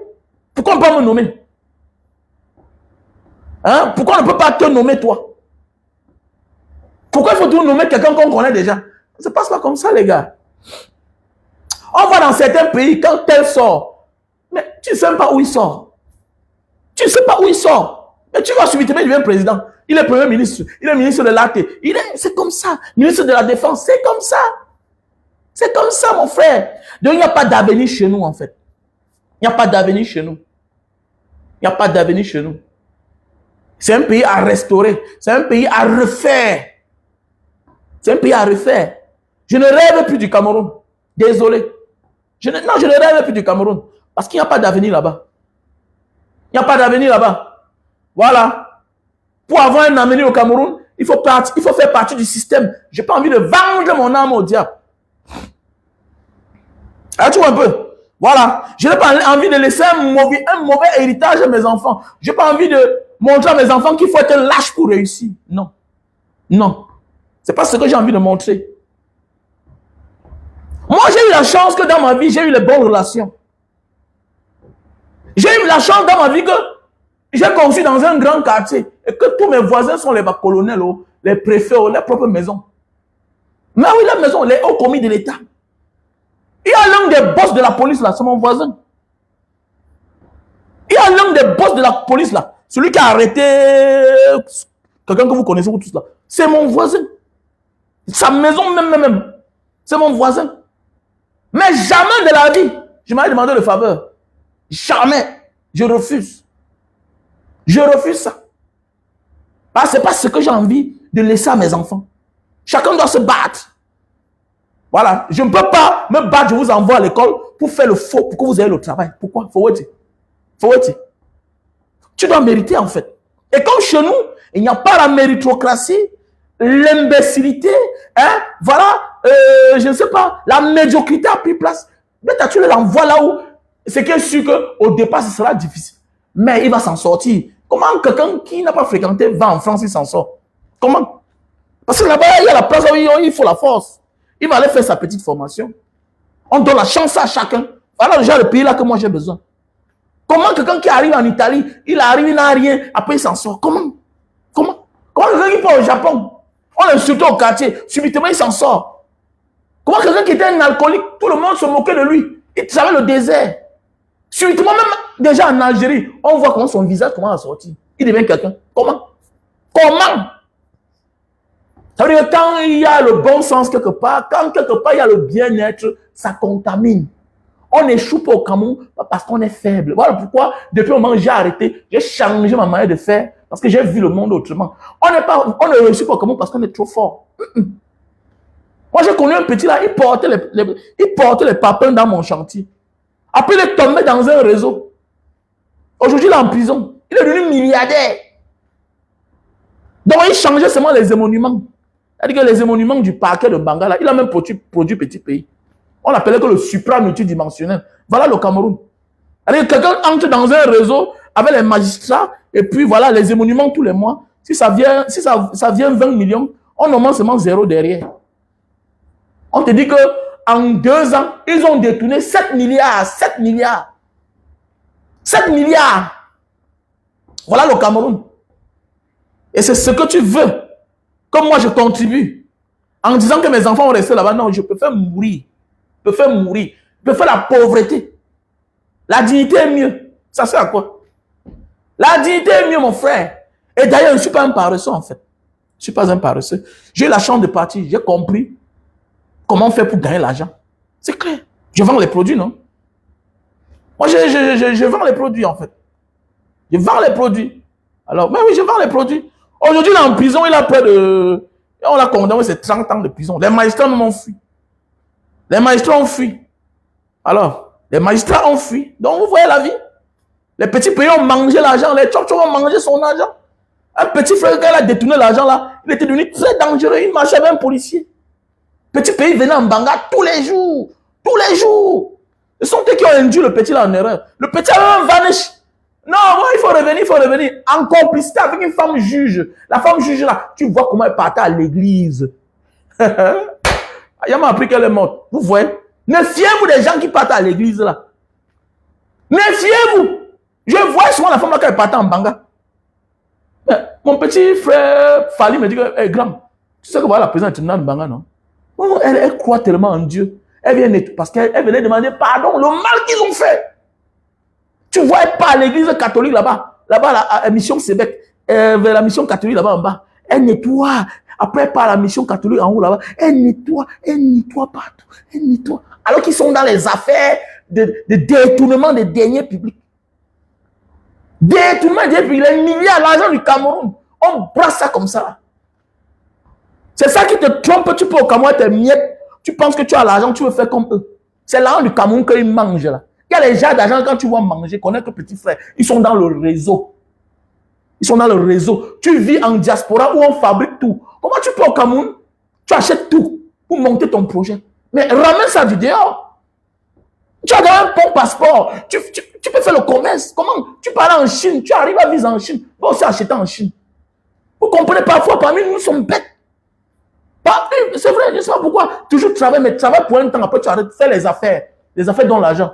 Pourquoi on ne peut pas me nommer? Hein? Pourquoi on ne peut pas te nommer toi? Pourquoi il faut tout nommer quelqu'un qu'on connaît déjà? Ça ne se passe pas comme ça, les gars. On va dans certains pays, quand tel sort, mais tu ne sais même pas où il sort. Tu ne sais pas où il sort. Mais tu vas subitement, il devient président. Il est premier ministre. Il est ministre de l'Art. C'est comme ça. Ministre de la Défense, c'est comme ça. C'est comme ça, mon frère. Donc, il n'y a pas d'avenir chez nous, en fait. Il n'y a pas d'avenir chez nous. Il n'y a pas d'avenir chez nous. C'est un pays à restaurer. C'est un pays à refaire. C'est un pays à refaire. Je ne rêve plus du Cameroun. Désolé. Je ne rêve plus du Cameroun. Parce qu'il n'y a pas d'avenir là-bas. Il n'y a pas d'avenir là-bas. Voilà. Pour avoir un avenir au Cameroun, il faut faire partie du système. Je n'ai pas envie de vendre mon âme au diable. Ah, tu vois un peu. Voilà. Je n'ai pas envie de laisser un mauvais héritage à mes enfants. Je n'ai pas envie de montrer à mes enfants qu'il faut être lâche pour réussir. Non. Non. Ce n'est pas ce que j'ai envie de montrer. Moi, j'ai eu la chance que dans ma vie, j'ai eu les bonnes relations. J'ai eu la chance dans ma vie que j'ai conçu dans un grand quartier et que tous mes voisins sont les colonels, les préfets, les propres maisons. Mais oui, les maisons, les hauts commis de l'État. Il y a l'un des boss de la police là, c'est mon voisin. Il y a l'un des boss de la police là, celui qui a arrêté quelqu'un que vous connaissez vous tous là. C'est mon voisin. Sa maison même. C'est mon voisin. Mais jamais de la vie, je m'avais demandé le faveur. Jamais. Je refuse. Je refuse ça. Parce que ce n'est pas ce que j'ai envie de laisser à mes enfants. Chacun doit se battre. Voilà. Je ne peux pas me battre, je vous envoie à l'école pour faire le faux, pour que vous ayez le travail. Pourquoi? Faut waiting. Tu dois mériter en fait. Et comme chez nous, il n'y a pas la méritocratie, l'imbécilité, hein, voilà, je ne sais pas, la médiocrité a pris place. Mais tu l'envoies là où c'est que sûr qu'au départ, ce sera difficile. Mais il va s'en sortir. Comment quelqu'un qui n'a pas fréquenté va en France, il s'en sort? Comment? Parce que là-bas, il y a la place où il faut la force. Il va aller faire sa petite formation. On donne la chance à chacun. Voilà déjà le pays là que moi j'ai besoin. Comment quelqu'un qui arrive en Italie, il arrive, il n'a rien, après il s'en sort? Comment quelqu'un qui part au Japon, on l'insulte au quartier, subitement il s'en sort? Comment quelqu'un qui était un alcoolique, tout le monde se moquait de lui, il savait le désert. Subitement, même déjà en Algérie, on voit comment son visage commence à sortir. Il devient quelqu'un. Comment? Comment? Ça veut dire que quand il y a le bon sens quelque part, quand quelque part il y a le bien-être, ça contamine. On n'échoue pas au Cameroun parce qu'on est faible. Voilà pourquoi, depuis le moment où j'ai arrêté, j'ai changé ma manière de faire parce que j'ai vu le monde autrement. On ne réussit pas au Cameroun parce qu'on est trop fort. Moi, j'ai connu un petit là, il portait les papins dans mon chantier. Après, il est tombé dans un réseau. Aujourd'hui, il est en prison. Il est devenu milliardaire. Donc, il changeait seulement les émoluments. C'est-à-dire que les émoluments du parquet de Bangala, il a même produit Petit Pays. On l'appelait que le supra-multidimensionnel. Voilà le Cameroun. C'est-à-dire que quelqu'un entre dans un réseau avec les magistrats, et puis voilà, les émoluments tous les mois. Si ça vient 20 millions, on augmente seulement zéro derrière. On te dit qu'en 2 ans, ils ont détourné 7 milliards. 7 milliards. 7 milliards. Voilà le Cameroun. Et c'est ce que tu veux. Comme moi, je contribue. En disant que mes enfants vont rester là-bas. Non, je préfère mourir. Je préfère mourir. Je préfère la pauvreté. La dignité est mieux. Ça sert à quoi? La dignité est mieux, mon frère. Et d'ailleurs, je ne suis pas un paresseux, en fait. Je ne suis pas un paresseux. J'ai eu la chance de partir. J'ai compris comment faire pour gagner l'argent. C'est clair. Je vends les produits, non? Moi, je vends les produits, en fait. Je vends les produits. Alors, mais oui, je vends les produits. Aujourd'hui, il est en prison, il a près de... On l'a condamné, c'est 30 ans de prison. Les magistrats m'ont fui. Les magistrats ont fui. Alors, les magistrats ont fui. Donc, vous voyez la vie. Les petits pays ont mangé l'argent. Les tchotchos ont mangé son argent. Un petit frère, quand il a détourné l'argent là, il était devenu très dangereux. Il marchait avec un policier. Petit pays venait en Banga tous les jours. Tous les jours. Ce sont eux qui ont induit le petit là en erreur. Le petit a même vanish. Non, moi, il faut revenir, il faut revenir. En complicité avec une femme juge. La femme juge là, tu vois comment elle partait à l'église. Il m'a appris qu'elle est morte. Vous voyez? Méfiez-vous des gens qui partent à l'église là. Méfiez-vous. Je vois souvent la femme là quand elle partait en Banga. Mais mon petit frère Fali me dit que, hey, grand, tu sais que voilà la présidente de Banga, non? Elle croit tellement en Dieu. Elle vient parce qu'elle venait demander pardon, le mal qu'ils ont fait. Tu vois, elle part à l'église catholique là-bas. Là-bas, à la mission Sébec, vers la mission catholique là-bas en bas. Elle nettoie. Après, elle part à la mission catholique en haut là-bas. Elle nettoie partout. Elle nettoie. Alors qu'ils sont dans les affaires de détournement des deniers publics. Détournement des deniers publics. Les milliards d'argent du Cameroun. On brasse ça comme ça. C'est ça qui te trompe. Tu peux au Cameroun être miettes. Tu penses que tu as l'argent, tu veux faire comme eux. C'est l'argent du Cameroun qu'ils mangent là. Il y a les gens d'argent, quand tu vas manger, connais que petit frère, ils sont dans le réseau. Ils sont dans le réseau. Tu vis en diaspora où on fabrique tout. Comment tu peux au Cameroun? Tu achètes tout pour monter ton projet. Mais ramène ça du dehors. Tu as un bon passeport. Tu peux faire le commerce. Comment? Tu parles en Chine. Tu arrives à vivre en Chine. Tu peux aussi acheter en Chine. Vous comprenez parfois, parmi nous, nous sommes bêtes. C'est vrai, je ne sais pas pourquoi. Toujours travailler, mais travaille pour un temps. Après, tu arrêtes. Fais les affaires. Les affaires donnent l'argent.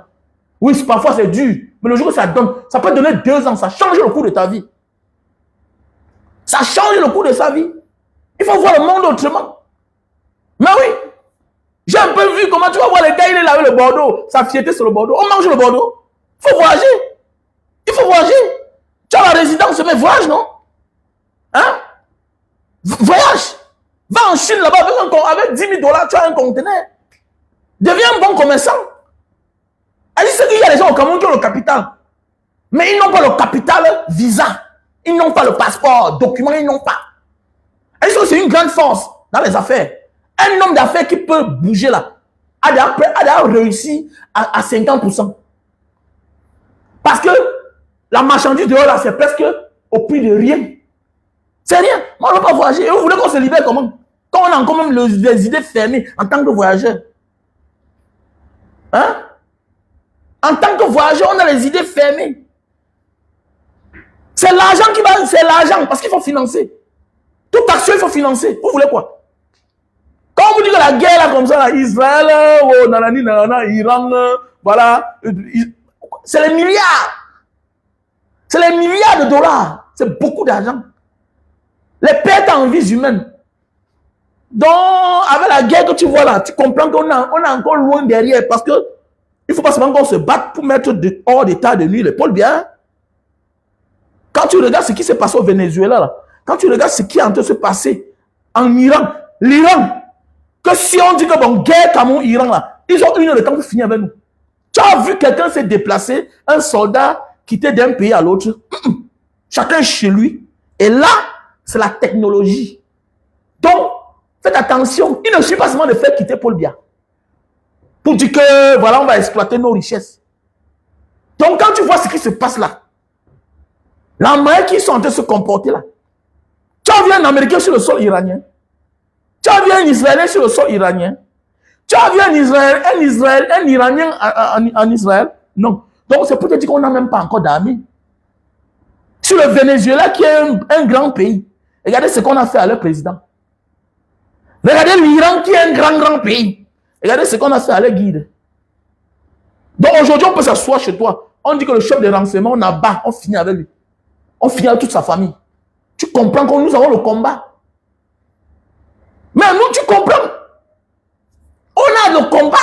Oui, parfois c'est dur, mais le jour que ça donne, ça peut donner 2 ans, ça change le cours de ta vie. Ça change le cours de sa vie. Il faut voir le monde autrement. Mais oui, j'ai un peu vu comment tu vas voir les gars, il est là avec le Bordeaux, ça fiétait sur le Bordeaux. On mange le Bordeaux. Il faut voyager. Il faut voyager. Tu as la résidence, mais voyage, non? Hein? Voyage. Va en Chine là-bas avec 10 000 $, tu as un conteneur. Deviens un bon commerçant. C'est qu'il y a des gens au Cameroun qui ont le capital. Mais ils n'ont pas le capital visa. Ils n'ont pas le passeport, document, ils n'ont pas. C'est une grande force dans les affaires. Un homme d'affaires qui peut bouger là, a réussi à 50%. Parce que la marchandise dehors là, c'est presque au prix de rien. C'est rien. Moi, on ne veut pas voyager. Et vous voulez qu'on se libère comment? Quand on a encore même les idées fermées en tant que voyageur. Hein? En tant que voyageur, on a les idées fermées. C'est l'argent qui va, c'est l'argent, parce qu'il faut financer. Toute action, il faut financer. Vous voulez quoi? Quand on vous dit que la guerre, là, comme ça, là, Israël, oh, nanani, nanana, Iran, voilà, c'est les milliards. C'est les milliards de $. C'est beaucoup d'argent. Les pertes en vies humaines. Donc, avec la guerre que tu vois là, tu comprends qu'on est encore loin derrière, parce que Il ne faut pas seulement qu'on se batte pour mettre hors d'état de nuire les Paul Biya. Quand tu regardes ce qui s'est passé au Venezuela, là, quand tu regardes ce qui est en train de se passer en Iran, l'Iran, que si on dit que bon, guerre Cameroun-Iran, là, ils ont 1 heure de temps pour finir avec nous. Tu as vu quelqu'un s'est déplacé, un soldat quitter d'un pays à l'autre, chacun chez lui. Et là, c'est la technologie. Donc, faites attention. Il ne suffit pas seulement de faire quitter Paul Biya pour dire que, voilà, on va exploiter nos richesses. Donc, quand tu vois ce qui se passe là, la manière qu'ils sont en train de se comporter là, tu as vu un Américain sur le sol iranien, tu as vu un Israélien sur le sol iranien, tu as vu un Iranien en Israël, non. Donc, c'est pour te dire qu'on n'a même pas encore d'armée. Sur le Venezuela, qui est un grand pays, regardez ce qu'on a fait à leur président. Regardez l'Iran, qui est un grand pays. Regardez ce qu'on a fait à leur guide. Donc, aujourd'hui, on peut s'asseoir chez toi. On dit que le chef de renseignement, on abat, on finit avec lui. On finit avec toute sa famille. Tu comprends que nous avons le combat. Mais nous, tu comprends? On a le combat.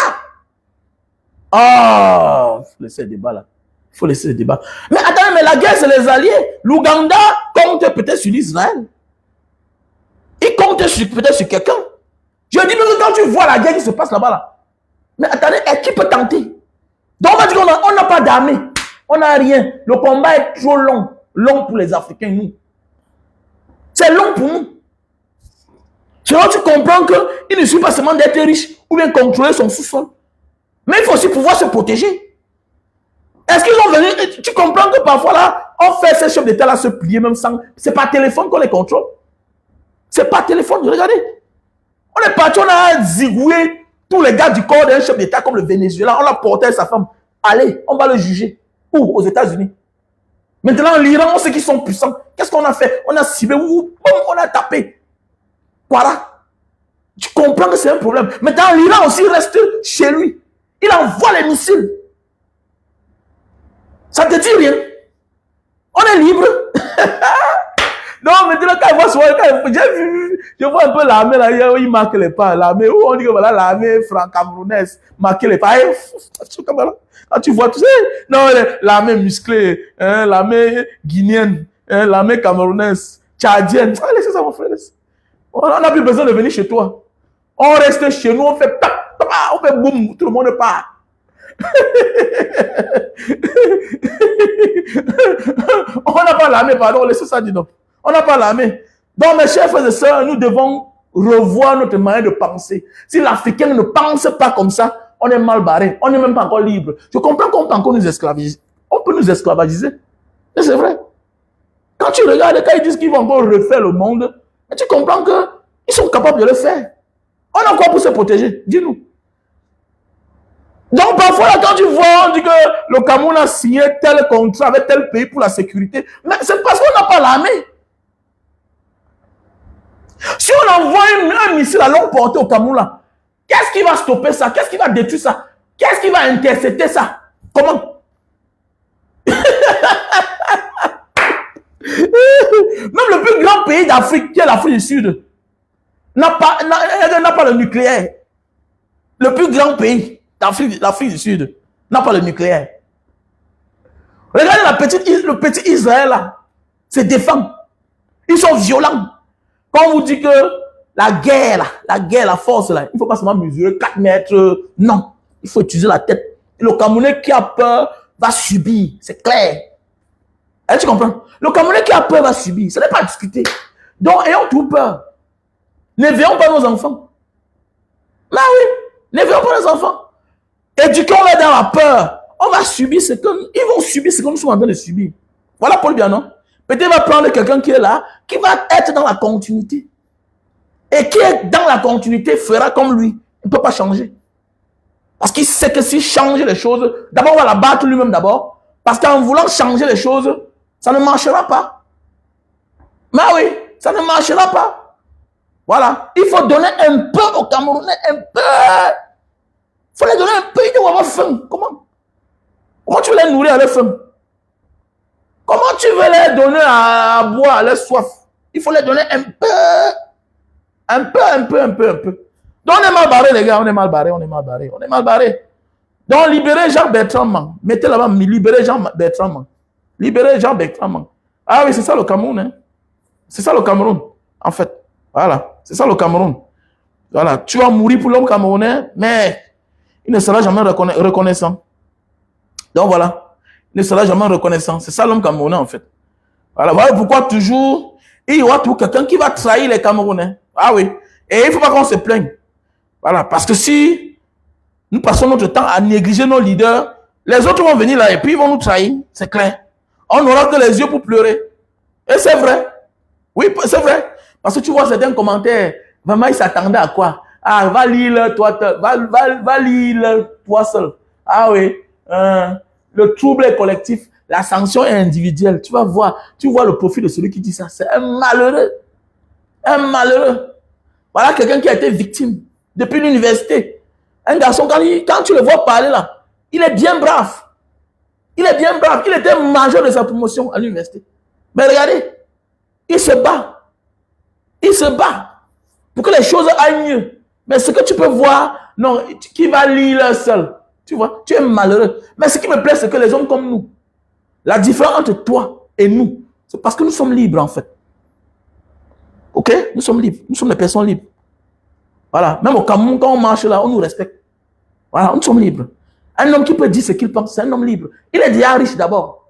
Ah, il faut laisser le débat là. Il faut laisser le débat. Mais attendez, mais la guerre, c'est les alliés. L'Ouganda compte peut-être sur l'Israël. Il compte peut-être sur quelqu'un. Je dis, mais quand tu vois la guerre qui se passe là-bas, là, mais attendez, qui peut tenter? Donc on va dire qu'on n'a pas d'armée. On n'a rien. Le combat est trop long. Long pour les Africains, nous. C'est long pour nous. Sinon, tu comprends qu'il ne suffit pas seulement d'être riche ou bien contrôler son sous-sol. Mais il faut aussi pouvoir se protéger. Est-ce qu'ils ont venu? Tu comprends que parfois là, on fait ces chefs d'État là se plier même sans. C'est par téléphone qu'on les contrôle. C'est par téléphone. Regardez. On est parti, on a zigoué tous les gars du corps d'un chef d'État comme le Venezuela. On l'a porté à sa femme. Allez, on va le juger. Où? Aux États-Unis. Maintenant, l'Iran, on sait qu'ils sont puissants. Qu'est-ce qu'on a fait? On a ciblé, on a tapé. Voilà. Tu comprends que c'est un problème. Maintenant, l'Iran aussi reste chez lui. Il envoie les missiles. Ça te dit rien? On est libre. Non, maintenant, quand je vois souvent, je vois un peu l'armée, là, il marque les pas. L'armée, où on dit que voilà, l'armée franco-camerounaise marque les pas. Quand tu vois, tu sais, non, l'armée musclée, hein, l'armée guinéenne, hein, l'armée camerounaise, tchadienne. Ah, laissez ça, mon frère. On n'a plus besoin de venir chez toi. On reste chez nous, on fait on fait boum, tout le monde part. On n'a pas l'armée, pardon, laissez ça, dis donc. On n'a pas l'armée. Donc, mes chers frères et sœurs, nous devons revoir notre manière de penser. Si l'Africain ne pense pas comme ça, on est mal barré. On n'est même pas encore libre. Je comprends qu'on peut encore nous esclavagiser. On peut nous esclavagiser. Mais c'est vrai. Quand tu regardes, quand ils disent qu'ils vont encore refaire le monde, tu comprends qu'ils sont capables de le faire. On a quoi pour se protéger? Dis-nous. Donc, parfois, là, quand tu vois, on dit que le Cameroun a signé tel contrat avec tel pays pour la sécurité, mais c'est parce qu'on n'a pas l'armée. Si on envoie un missile à longue portée au Cameroun, là, qu'est-ce qui va stopper ça? Qu'est-ce qui va détruire ça? Qu'est-ce qui va intercepter ça? Comment? Même le plus grand pays d'Afrique, qui est l'Afrique du Sud, n'a pas le nucléaire. Le plus grand pays d'Afrique du Sud n'a pas le nucléaire. Regardez le petit Israël là, se défend. Ils sont violents. Quand on vous dit que la guerre, la force là, il ne faut pas seulement mesurer 4 mètres. Non, il faut utiliser la tête. Le Camerounais qui a peur va subir, c'est clair. Et tu comprends? Le Camerounais qui a peur va subir, ce n'est pas à discuter. Donc, ayons tout peur. Ne veillons pas nos enfants. Là oui, ne veillons pas nos enfants. Éduquons-les dans la peur. On va subir ce que ils vont subir ce que nous sommes en train de subir. Voilà Paul Biya, non? Peut-être va prendre quelqu'un qui est là, qui va être dans la continuité. Et qui est dans la continuité fera comme lui. Il ne peut pas changer. Parce qu'il sait que s'il change les choses, d'abord on va la battre lui-même d'abord. Parce qu'en voulant changer les choses, ça ne marchera pas. Mais oui, ça ne marchera pas. Voilà. Il faut donner un peu aux Camerounais, un peu. Il faut les donner un peu, ils doivent avoir faim. Comment tu veux les nourrir à leur faim? Comment tu veux les donner à boire à leur soif? Il faut les donner un peu. Un peu. Donc on est mal barré, les gars, on est mal barré. Donc, libérez Jean Bertrand. Mettez là-bas, libérez Jean Bertrand. Libérez Jean Bertrand. Ah oui, c'est ça le Cameroun. Hein? C'est ça le Cameroun, en fait. Voilà, c'est ça le Cameroun. Voilà, tu vas mourir pour l'homme camerounais, mais il ne sera jamais reconnaissant. Donc voilà, il ne sera jamais reconnaissant. C'est ça l'homme camerounais, en fait. Voilà, voilà pourquoi toujours, il y aura toujours quelqu'un qui va trahir les Camerounais. Ah oui, et il ne faut pas qu'on se plaigne. Voilà, parce que si nous passons notre temps à négliger nos leaders, les autres vont venir là et puis ils vont nous trahir, c'est clair. On n'aura que les yeux pour pleurer. Et c'est vrai. Oui, c'est vrai. Parce que tu vois certains commentaires, vraiment, ils s'attendaient à quoi? Ah, va lire toi, va lire toi seul. Ah oui, le trouble est collectif, la sanction est individuelle. Tu vas voir, tu vois le profil de celui qui dit ça. C'est un malheureux. Un malheureux. Voilà quelqu'un qui a été victime depuis l'université. Un garçon, quand tu le vois parler là, il est bien brave. Il est bien brave. Il était major de sa promotion à l'université. Mais regardez, il se bat. Il se bat pour que les choses aillent mieux. Mais ce que tu peux voir, non, qui va lire seul. Tu vois, tu es malheureux. Mais ce qui me plaît, c'est que les hommes comme nous, la différence entre toi et nous, c'est parce que nous sommes libres en fait. Ok? Nous sommes libres. Nous sommes des personnes libres. Voilà. Même au Cameroun, quand on marche là, on nous respecte. Voilà, nous sommes libres. Un homme qui peut dire ce qu'il pense, c'est un homme libre. Il est déjà riche d'abord.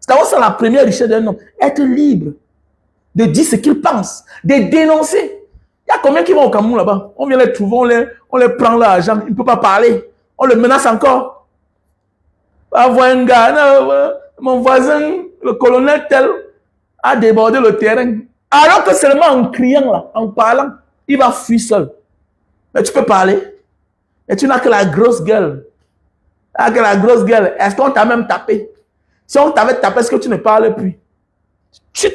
C'est d'abord ça la première richesse d'un homme. Être libre. De dire ce qu'ils pensent, de dénoncer. Il y a combien qui vont au Cameroun là-bas? On vient les trouver, on les prend l'argent, il ne peut pas parler. On le menace encore. Va voir un gars, non, mon voisin, le colonel tel, a débordé le terrain. Alors que seulement en criant, là, en parlant, il va fuir seul. Mais tu peux parler. Et tu n'as que la grosse gueule. Ah, que la grosse gueule. Est-ce qu'on t'a même tapé? Si on t'avait tapé, est-ce que tu ne parles plus?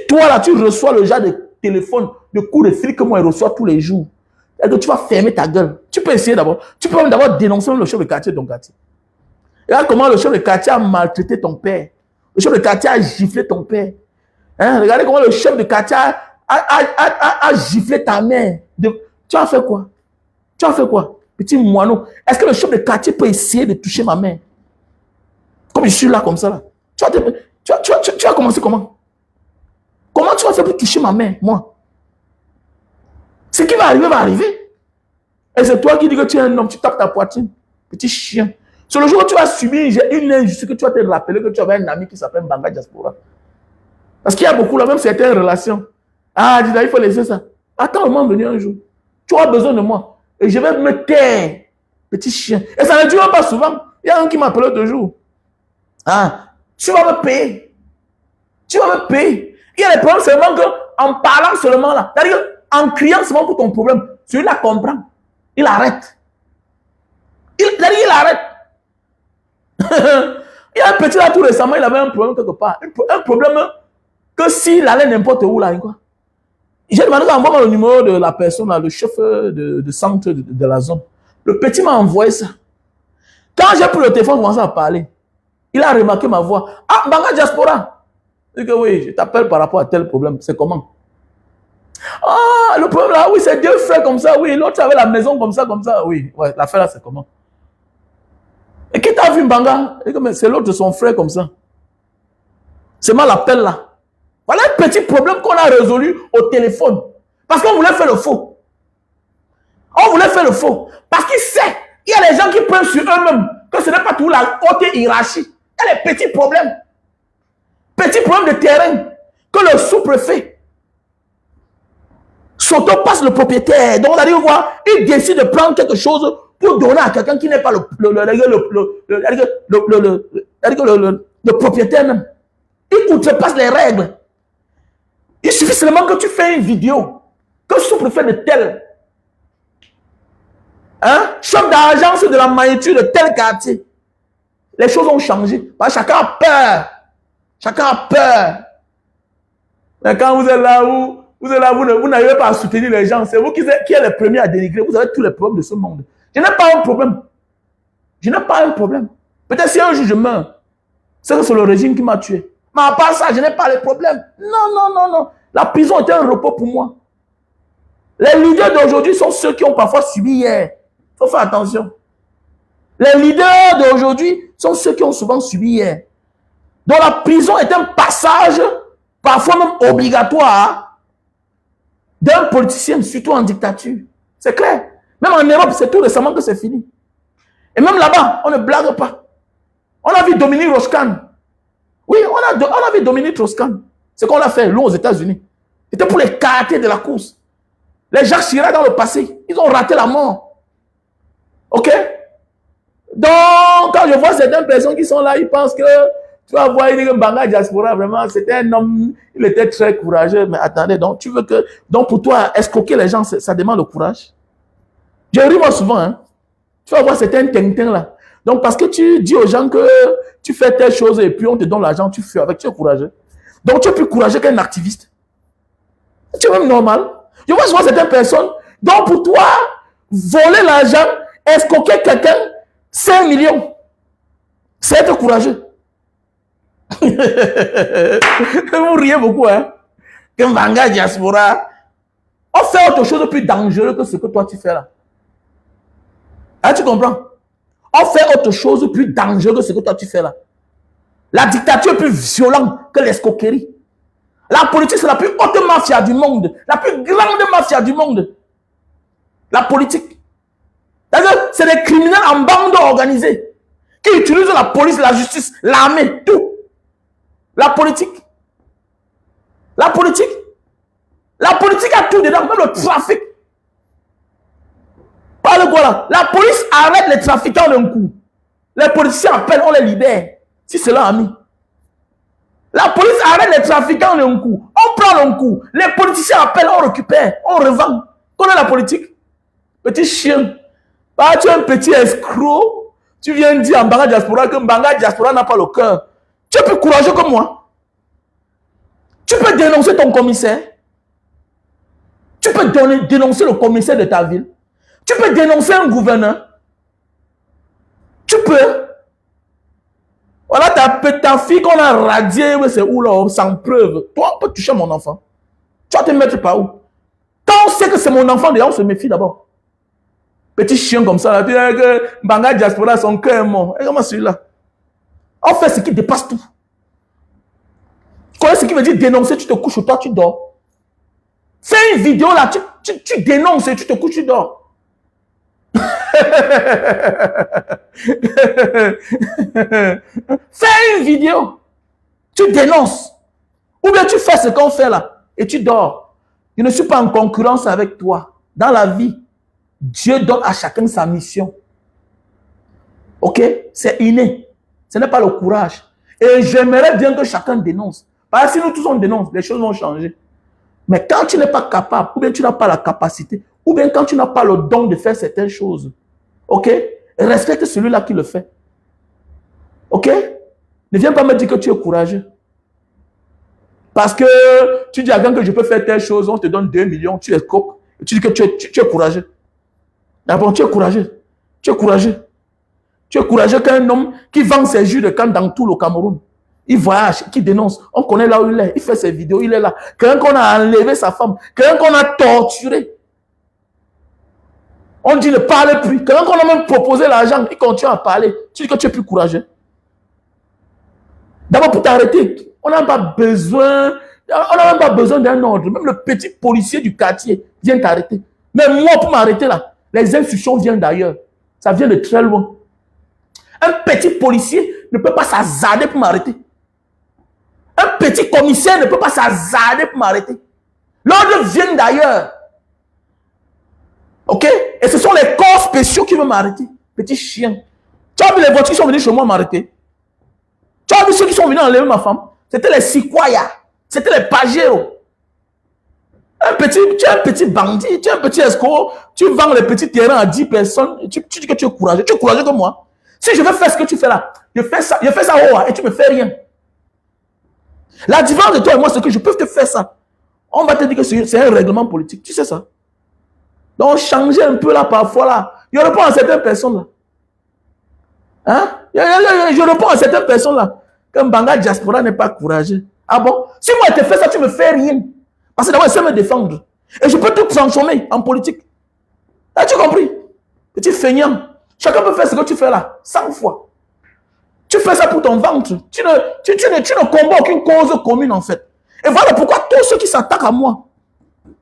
Toi là, tu reçois le genre de téléphone, de coups de fil que moi je reçois tous les jours. Et que tu vas fermer ta gueule. Tu peux essayer d'abord. Tu peux même d'abord dénoncer le chef de quartier de ton quartier. Regarde comment le chef de quartier a maltraité ton père. Le chef de quartier a giflé ton père. Hein? Regardez comment le chef de quartier a giflé ta mère. Tu as fait quoi? Tu as fait quoi? Petit moineau. Est-ce que le chef de quartier peut essayer de toucher ma mère? Comme je suis là, comme ça. Là. Tu as commencé comment? Comment tu vas faire pour toucher ma mère, moi? Ce qui va arriver, va arriver. Et c'est toi qui dis que tu es un homme, tu tapes ta poitrine. Petit chien. C'est le jour où tu vas subir une injustice que tu vas te rappeler que tu avais un ami qui s'appelle Mbanga Diaspora. Parce qu'il y a beaucoup là, même certaines relations. Ah, dis il faut laisser ça. Attends, moi venir un jour. Tu auras besoin de moi. Et je vais me taire. Petit chien. Et ça ne dure pas souvent. Il y a un qui m'appelait toujours. Ah, tu vas me payer. Tu vas me payer. Il y a des problèmes seulement qu'en parlant seulement là, c'est-à-dire en criant seulement pour ton problème, celui-là comprend. Il arrête. Il arrête. Il y a un petit là tout récemment, il avait un problème quelque part. Un problème que s'il allait n'importe où là, quoi. J'ai demandé d'envoyer le numéro de la personne, là, le chef de centre de la zone. Le petit m'a envoyé ça. Quand j'ai pris le téléphone, commencé à parler, il a remarqué ma voix. Ah, Mbanga Diaspora. Je dis que oui, je t'appelle par rapport à tel problème. C'est comment? Ah, le problème là, oui, c'est deux frères comme ça, oui. L'autre avait la maison comme ça, oui. Ouais, l'affaire là, c'est comment? Et qui t'a vu Mbanga? C'est l'autre de son frère comme ça. C'est mal l'appel là. Voilà un petit problème qu'on a résolu au téléphone. Parce qu'on voulait faire le faux. On voulait faire le faux. Parce qu'il sait, il y a des gens qui prennent sur eux-mêmes que ce n'est pas tout la haute hiérarchie. Il y a des petits problèmes. Petit problème de terrain que le sous-préfet s'auto-passe le propriétaire. Donc, on a dit, voir, il décide de prendre quelque chose pour donner à quelqu'un qui n'est pas le propriétaire même. Il outrepasse les règles. Il suffit seulement que tu fais une vidéo, que le sous-préfet de tel, chef d'agence de la magnitude de tel quartier, les choses ont changé. Parce que chacun a peur. Chacun a peur. Mais quand vous êtes là, vous n'arrivez pas à soutenir les gens. C'est vous qui êtes les premiers à dénigrer. Vous avez tous les problèmes de ce monde. Je n'ai pas un problème. Je n'ai pas un problème. Peut-être si un jour je meurs, c'est le régime qui m'a tué. Mais à part ça, je n'ai pas de problème. Non. La prison était un repos pour moi. Les leaders d'aujourd'hui sont ceux qui ont parfois subi hier. Il faut faire attention. Les leaders d'aujourd'hui sont ceux qui ont souvent subi hier. Donc la prison est un passage, parfois même obligatoire, d'un politicien, surtout en dictature. C'est clair. Même en Europe, c'est tout récemment que c'est fini. Et même là-bas, on ne blague pas. On a vu Dominique Strauss-Kahn. Oui, on a vu Dominique Strauss-Kahn. C'est qu'on a fait, nous, aux États-Unis. C'était pour les quartiers de la course. Les Jacques Chirac dans le passé, ils ont raté la mort. Ok? Donc, quand je vois certaines personnes qui sont là, ils pensent que, tu vas voir, il dit que Mbanga Diaspora, vraiment, c'était un homme, il était très courageux. Mais attendez, donc, tu veux que, donc pour toi, escroquer les gens, ça demande le courage. Je ris moi souvent, hein. Tu vas voir, c'était un tintin là. Donc, parce que tu dis aux gens que tu fais telle chose et puis on te donne l'argent, tu fais avec, tu es courageux. Donc, tu es plus courageux qu'un activiste. Tu es même normal. Je vois souvent certaines personnes, donc pour toi, voler l'argent, escroquer quelqu'un, 5 millions. C'est être courageux. Vous riez beaucoup, hein? Que Mbanga Diaspora, on fait autre chose de plus dangereux que ce que toi tu fais là. Ah, tu comprends? On fait autre chose de plus dangereux que ce que toi tu fais là. La dictature est plus violente que l'escroquerie. La politique, c'est la plus haute mafia du monde. La plus grande mafia du monde. La politique. C'est des criminels en bande organisée qui utilisent la police, la justice, l'armée, tout. La politique. La politique. La politique a tout dedans, même le trafic. Parle quoi là? La police arrête les trafiquants d'un coup. Les policiers appellent, on les libère. Si cela a mis. La police arrête les trafiquants d'un coup. On prend un coup. Les politiciens appellent, on récupère, on revend. Connais la politique? Petit chien. Bah, tu es un petit escroc. Tu viens dire à Mbanga Diaspora que Mbanga Diaspora n'a pas le cœur. Tu es plus courageux que moi. Tu peux dénoncer ton commissaire. Tu peux dénoncer le commissaire de ta ville. Tu peux dénoncer un gouverneur. Tu peux. Voilà ta fille qu'on a radiée, c'est où là, sans preuve. Toi, on peut toucher mon enfant. Tu vas te mettre par où? Quand on sait que c'est mon enfant, déjà on se méfie d'abord. Petit chien comme ça, là, tu dis que Mbanga Diaspora, son cœur est mort. Et comment celui-là? On fait ce qui dépasse tout. Tu connais ce qui veut dire dénoncer, tu te couches, toi tu dors. Fais une vidéo là, tu dénonces et tu te couches, tu dors. Fais une vidéo. Tu dénonces. Ou bien tu fais ce qu'on fait là et tu dors. Je ne suis pas en concurrence avec toi. Dans la vie, Dieu donne à chacun sa mission. Ok? C'est inné. Ce n'est pas le courage. Et j'aimerais bien que chacun dénonce. Parce que si nous tous on dénonce, les choses vont changer. Mais quand tu n'es pas capable, ou bien tu n'as pas la capacité, ou bien quand tu n'as pas le don de faire certaines choses, ok? Respecte celui-là qui le fait. Ok? Ne viens pas me dire que tu es courageux. Parce que tu dis à quelqu'un que je peux faire telle chose, on te donne 2 millions, tu es coq, et tu dis que tu es courageux. D'abord, tu es courageux. Tu es courageux. Tu es courageux qu'un homme qui vend ses jus de canne dans tout le Cameroun. Il voyage, qui dénonce. On connaît là où il est. Il fait ses vidéos, il est là. Quelqu'un qu'on a enlevé sa femme. Quelqu'un qu'on a torturé. On dit ne parle plus. Quelqu'un qu'on a même proposé l'argent, il continue à parler. Tu dis que tu es plus courageux. D'abord, pour t'arrêter, on n'a pas besoin, d'un ordre. Même le petit policier du quartier vient t'arrêter. Mais moi, pour m'arrêter là, les instructions viennent d'ailleurs. Ça vient de très loin. Un petit policier ne peut pas s'hasarder pour m'arrêter. Un petit commissaire ne peut pas s'hasarder pour m'arrêter. L'ordre vient d'ailleurs. Ok? Et ce sont les corps spéciaux qui veulent m'arrêter. Petit chien. Tu as vu les voitures qui sont venues chez moi m'arrêter? Tu as vu ceux qui sont venus enlever ma femme? C'était les Sikwaya. C'était les Pajero. Tu es un petit bandit, tu es un petit escroc. Tu vends les petits terrains à 10 personnes. Tu dis que tu es courageux. Tu es courageux comme moi. Si je veux faire ce que tu fais là, je fais ça haut et tu me fais rien. La différence de toi et moi, c'est que je peux te faire ça. On va te dire que c'est un règlement politique. Tu sais ça? Donc, changer un peu là, parfois là. Je réponds à certaines personnes là. Hein? Je réponds à certaines personnes là. Que Mbanga Diaspora n'est pas courageux. Ah bon? Si moi je te fais ça, tu me fais rien. Parce que d'abord, je sais me défendre. Et je peux tout transformer en politique. As-tu compris? Petit feignant. Chacun peut faire ce que tu fais là, 100 fois. Tu fais ça pour ton ventre. Tu ne combats aucune cause commune en fait. Et voilà pourquoi tous ceux qui s'attaquent à moi,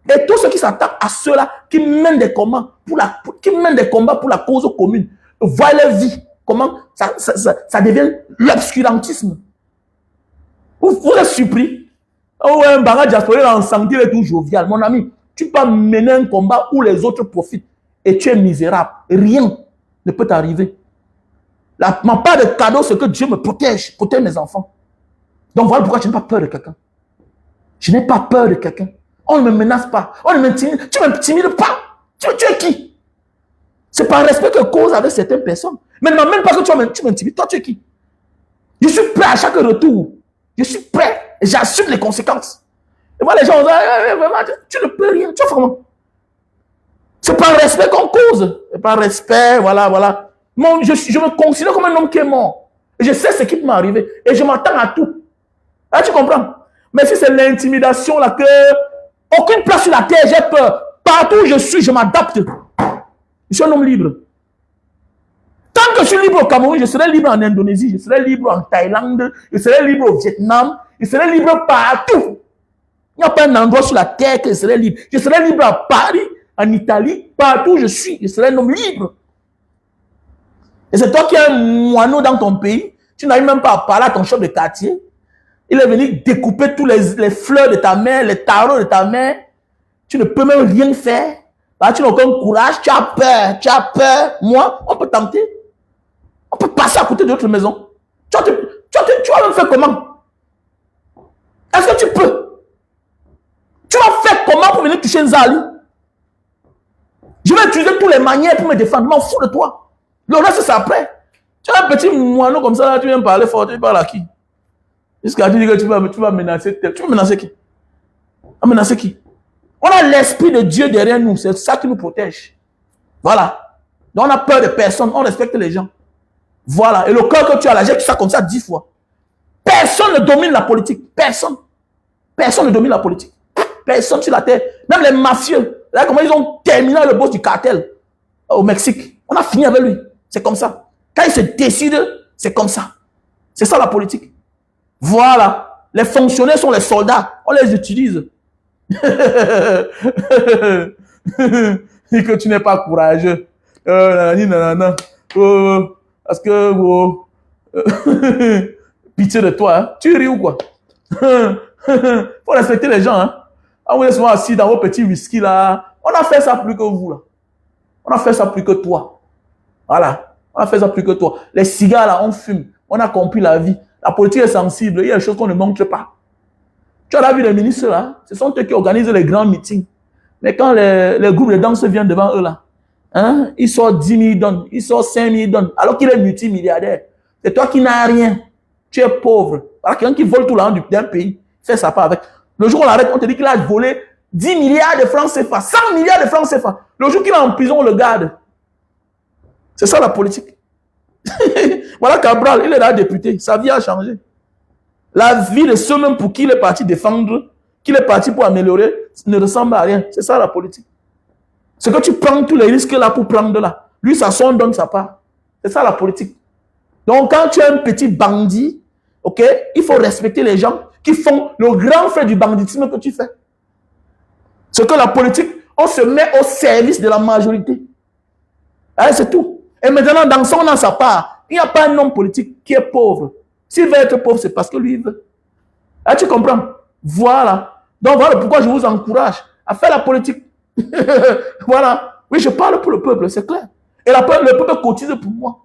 et tous ceux qui s'attaquent à ceux-là qui mènent des combats pour la cause commune, voient leur vie, comment ça devient l'obscurantisme. Vous êtes surpris? Oh ouais, un barrage diasporique en santé est tout jovial. Mon ami, tu peux mener un combat où les autres profitent et tu es misérable. Rien ne peut t'arriver. Ma part de cadeau, c'est que Dieu me protège mes enfants. Donc voilà pourquoi je n'ai pas peur de quelqu'un. Je n'ai pas peur de quelqu'un. On ne me menace pas. On ne m'intimide. Tu ne m'intimides pas. Tu es qui? C'est par respect que cause avec certaines personnes. Mais ne m'amène pas que tu m'intimides. Toi, tu es qui? Je suis prêt à chaque retour. Je suis prêt et j'assume les conséquences. Et voilà, les gens disent, tu ne peux rien. Tu vois vraiment. C'est par respect qu'on cause. Et par respect, voilà. Moi, je me considère comme un homme qui est mort. Et je sais ce qui peut m'arriver. Et je m'attends à tout. Là, tu comprends? Mais si c'est l'intimidation, là, que aucune place sur la terre, j'ai peur. Partout où je suis, je m'adapte. Je suis un homme libre. Tant que je suis libre au Cameroun, je serai libre en Indonésie, je serai libre en Thaïlande, je serai libre au Vietnam, je serai libre partout. Il n'y a pas un endroit sur la terre que je serai libre. Je serai libre à Paris, en Italie, partout où je suis, je serai un homme libre. Et c'est toi qui es un moineau dans ton pays, tu n'arrives même pas à parler à ton chef de quartier. Il est venu découper tous les fleurs de ta main, les tarots de ta main. Tu ne peux même rien faire. Là, tu n'as aucun courage, tu as peur. Moi, on peut tenter. On peut passer à côté de notre maison. Tu vas même faire comment? Est-ce que tu peux? Tu vas faire comment pour venir toucher Nzali? Je vais utiliser toutes les manières pour me défendre. Je m'en fous de toi. Le reste, c'est après. Tu as un petit moineau comme ça, là, tu viens parler fort. Tu parles à qui? Jusqu'à dire que tu vas menacer. Tu vas menacer qui? Tu vas menacer qui? On a l'esprit de Dieu derrière nous. C'est ça qui nous protège. Voilà. Donc on a peur de personne. On respecte les gens. Voilà. Et le cœur que tu as là, j'ai dit ça comme ça 10 fois. Personne ne domine la politique. Personne. Personne ne domine la politique. Personne sur la terre. Même les mafieux. Là, comment ils ont terminé le boss du cartel au Mexique. On a fini avec lui. C'est comme ça. Quand ils se décident, c'est comme ça. C'est ça la politique. Voilà. Les fonctionnaires sont les soldats. On les utilise. Et que tu n'es pas courageux. Parce que pitié de toi, hein? Tu ris ou quoi? Faut respecter les gens. Hein? Ah, vous êtes souvent assis dans vos petits whisky là. On a fait ça plus que vous là. On a fait ça plus que toi. Voilà. On a fait ça plus que toi. Les cigares là, on fume. On a compris la vie. La politique est sensible. Il y a des choses qu'on ne montre pas. Tu as vu les ministres là, ce sont eux qui organisent les grands meetings. Mais quand les groupes de danse viennent devant eux là, hein, ils sortent 10 000 dons, ils sortent 5 000 dons, alors qu'il est multimilliardaire. C'est toi qui n'as rien. Tu es pauvre. Voilà, quelqu'un qui vole tout l'argent d'un pays, fait ça pas avec. Le jour où on l'arrête, on te dit qu'il a volé 10 milliards de francs CFA, 100 milliards de francs CFA. Le jour qu'il est en prison, on le garde. C'est ça la politique. Voilà Cabral, il est là député. Sa vie a changé. La vie de ceux même pour qui il est parti défendre, qu'il est parti pour améliorer, ne ressemble à rien. C'est ça la politique. C'est que tu prends tous les risques là pour prendre là. Lui, ça sonne, donne sa part. C'est ça la politique. Donc, quand tu es un petit bandit, ok, il faut respecter les gens qui font le grand fait du banditisme que tu fais. C'est que la politique, on se met au service de la majorité. C'est tout. Et maintenant, dans son dans sa part, il n'y a pas un homme politique qui est pauvre. S'il veut être pauvre, c'est parce que lui, il veut. Tu comprends? Voilà. Donc, voilà pourquoi je vous encourage à faire la politique. Voilà. Oui, je parle pour le peuple, c'est clair. Et le peuple cotise pour moi.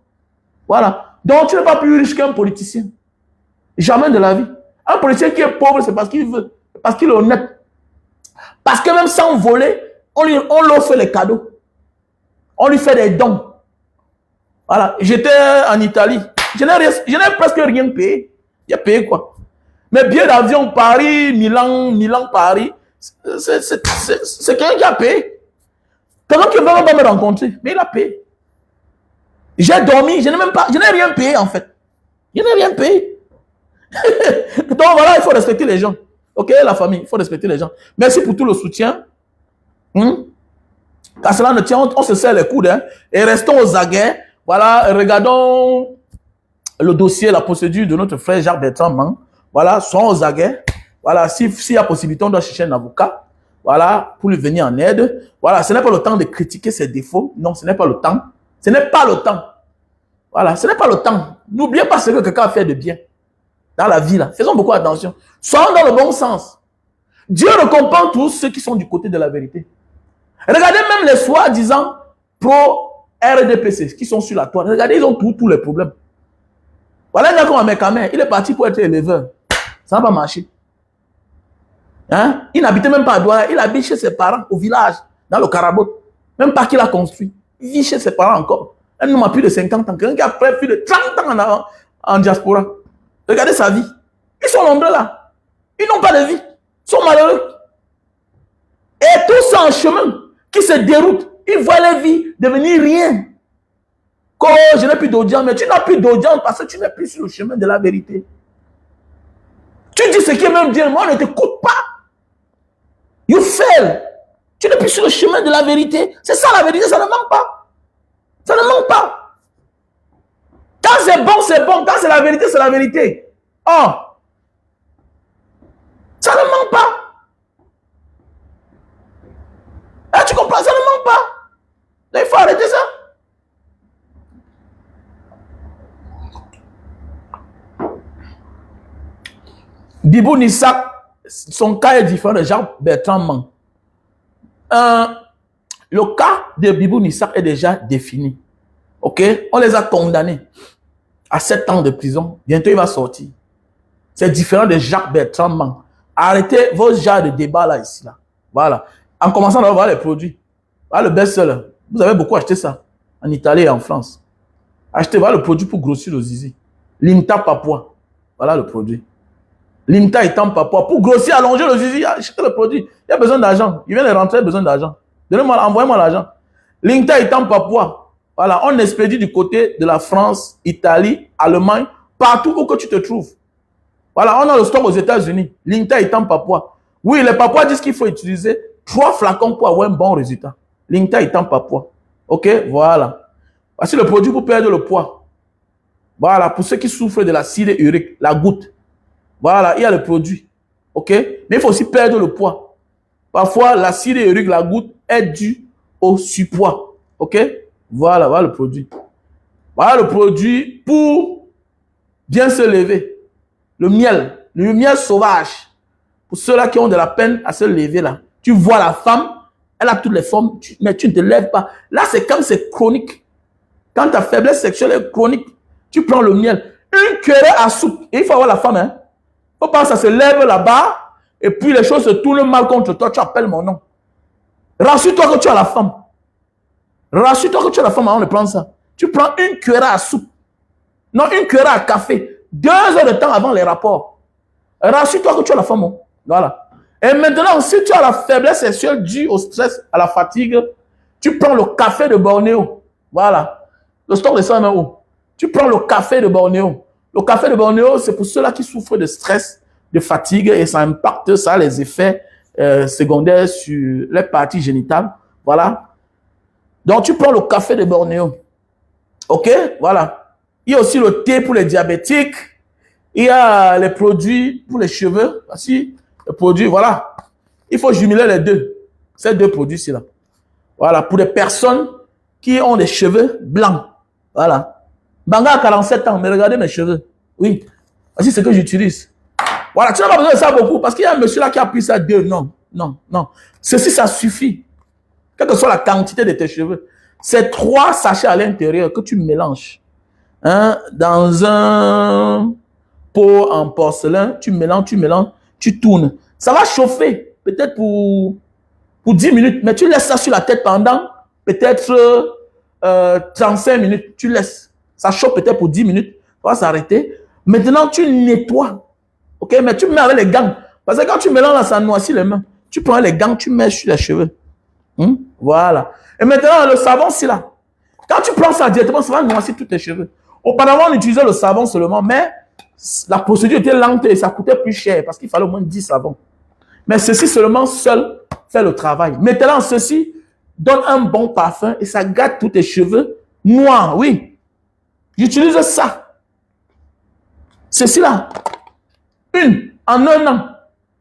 Voilà. Donc, tu n'es pas plus riche qu'un politicien. Jamais de la vie. Un politicien qui est pauvre, c'est parce qu'il veut. Parce qu'il est honnête. Parce que même sans voler, on lui offre les cadeaux. On lui fait des dons. Voilà. J'étais en Italie. Je n'ai presque rien payé. J'ai payé quoi? Mais billet d'avion Paris, Milan, Paris, c'est quelqu'un qui a payé. Quelqu'un qui ne va pas me rencontrer, mais il a payé. J'ai dormi, je n'ai rien payé en fait. Je n'ai rien payé. Donc voilà, il faut respecter les gens. Ok, la famille, il faut respecter les gens. Merci pour tout le soutien. Car cela ne tient, on se serre les coudes. Hein, et restons aux aguets. Voilà, regardons le dossier, la procédure de notre frère Jacques-Bertrand Mang. Voilà, sont aux aguets. Voilà, s'il y a possibilité, on doit chercher un avocat. Voilà, pour lui venir en aide. Voilà, ce n'est pas le temps de critiquer ses défauts. Non, ce n'est pas le temps. Ce n'est pas le temps. Voilà, ce n'est pas le temps. N'oubliez pas ce que quelqu'un a fait de bien dans la vie, là. Faisons beaucoup attention. Soyons dans le bon sens. Dieu récompense tous ceux qui sont du côté de la vérité. Regardez même les soi-disant pro-RDPC qui sont sur la toile. Regardez, ils ont tous les problèmes. Voilà un gars comme Amekame, il est parti pour être éleveur. Ça n'a pas marché. Hein? Il n'habitait même pas à Douala, il habite chez ses parents au village, dans le Karabot. Même pas qu'il a construit. Il vit chez ses parents encore. Un homme a plus de 50 ans, quelqu'un qui a plus de 30 ans en diaspora. Regardez sa vie. Ils sont nombreux là. Ils n'ont pas de vie. Ils sont malheureux. Et tout ça en chemin qui se déroute. Ils voient leur vie devenir rien. Quand je n'ai plus d'audience, mais tu n'as plus d'audience parce que tu n'es plus sur le chemin de la vérité. Tu dis ce qui est même bien, moi on ne t'écoute pas. You fail. Tu n'es plus sur le chemin de la vérité. C'est ça la vérité, ça ne manque pas. Ça ne manque pas. Quand c'est bon, c'est bon. Quand c'est la vérité, c'est la vérité. Oh. Ça ne manque pas. Ah, tu comprends, ça ne manque pas. Là, il faut arrêter ça. Bibou Nissak, son cas est différent de Jacques-Bertrand Mang. Le cas de Bibou Nissak est déjà défini. Ok? On les a condamnés à 7 ans de prison. Bientôt, il va sortir. C'est différent de Jacques-Bertrand Mang. Arrêtez vos genres de débat là, ici. Là. Voilà. En commençant à voir les produits. Voilà le best-seller. Vous avez beaucoup acheté ça en Italie et en France. Achetez, voilà le produit pour grossir le zizi. Limta Papua. Voilà le produit. Limta étant Papua. Pour grossir, allonger le zizi, achetez le produit. Il y a besoin d'argent. Il vient de rentrer, il a besoin d'argent. Donnez-moi, envoyez-moi l'argent. Limta étant Papua. Voilà, on expédie du côté de la France, Italie, Allemagne, partout où que tu te trouves. Voilà, on a le stock aux États-Unis. Limta étant Papua. Oui, les Papouas disent qu'il faut utiliser 3 flacons pour avoir un bon résultat. Limta étant Papua. Ok, voilà. Voici le produit pour perdre le poids. Voilà, pour ceux qui souffrent de l'acide urique, la goutte. Voilà, il y a le produit. Ok, mais il faut aussi perdre le poids. Parfois, l'acide urique, la goutte, est due au surpoids. Ok, voilà, voilà le produit. Voilà le produit pour bien se lever. Le miel sauvage. Pour ceux-là qui ont de la peine à se lever là. Tu vois la femme, elle a toutes les formes, mais tu ne te lèves pas. Là, c'est comme c'est chronique. Quand ta faiblesse sexuelle est chronique, tu prends le miel. Une cuillerée à soupe. Et il faut avoir la femme, hein. Il faut pas que ça se lève là-bas et puis les choses se tournent mal contre toi. Tu appelles mon nom. Rassure-toi que tu as la femme. Rassure-toi que tu as la femme avant de prendre ça. Tu prends une cuillerée à soupe. Non, une cuillerée à café. 2 heures de temps avant les rapports. Rassure-toi que tu as la femme. Voilà. Et maintenant, si tu as la faiblesse sexuelle due au stress, à la fatigue, tu prends le café de Bornéo. Voilà. Le stock de 100 €. Tu prends le café de Bornéo. Le café de Bornéo, c'est pour ceux-là qui souffrent de stress, de fatigue, et ça impacte, ça a les effets secondaires sur les parties génitales. Voilà. Donc, tu prends le café de Bornéo. OK? Voilà. Il y a aussi le thé pour les diabétiques. Il y a les produits pour les cheveux. Voici les produits, voilà. Il faut jumeler les deux. Ces 2 produits-ci là. Voilà. Pour les personnes qui ont des cheveux blancs. Voilà. Banga a 47 ans, mais regardez mes cheveux. Oui. Voici ce que j'utilise. Voilà. Tu n'as pas besoin de ça beaucoup parce qu'il y a un monsieur là qui a pris ça 2. Non, non, non. Ceci, ça suffit. Quelle que soit la quantité de tes cheveux. C'est 3 sachets à l'intérieur que tu mélanges. Hein, dans un pot en porcelain, tu mélanges, tu tournes. Ça va chauffer, peut-être pour 10 minutes, mais tu laisses ça sur la tête pendant peut-être 35 minutes. Tu laisses. Ça chauffe peut-être pour 10 minutes, ça va s'arrêter. Maintenant, tu nettoies. Ok, mais tu mets avec les gants. Parce que quand tu mélanges, ça noircit les mains. Tu prends les gants, tu mets sur les cheveux. Voilà. Et maintenant, le savon, c'est là. Quand tu prends ça directement, ça va noircir tous tes cheveux. Auparavant, on utilisait le savon seulement, mais la procédure était lente et ça coûtait plus cher parce qu'il fallait au moins 10 savons. Mais ceci seulement seul fait le travail. Maintenant, ceci donne un bon parfum et ça gâte tous tes cheveux noirs. Oui, J'utilise ça. Ceci là. Une en un an.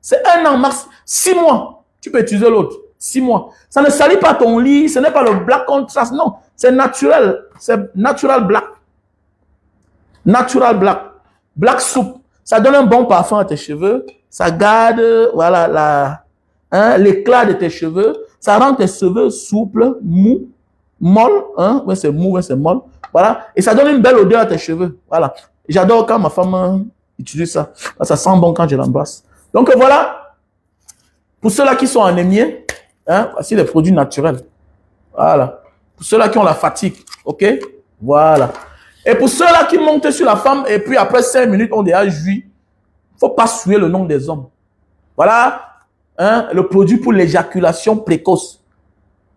C'est un an max. 6 mois. Tu peux utiliser l'autre. 6 mois. Ça ne salit pas ton lit. Ce n'est pas le black contrast. Non. C'est naturel. C'est natural black. Natural black. Black soup. Ça donne un bon parfum à tes cheveux. Ça garde, voilà, l'éclat de tes cheveux. Ça rend tes cheveux souples, mous, molles. Hein? Ouais, c'est mou, ouais, c'est molle. Voilà. Et ça donne une belle odeur à tes cheveux. Voilà. J'adore quand ma femme utilise ça. Ça sent bon quand je l'embrasse. Donc voilà. Pour ceux-là qui sont anémiés, hein, voici les produits naturels. Voilà. Pour ceux-là qui ont la fatigue. OK? Voilà. Et pour ceux-là qui montent sur la femme et puis après 5 minutes, on déjà joui. Il ne faut pas souiller le nom des hommes. Voilà. Hein, le produit pour l'éjaculation précoce.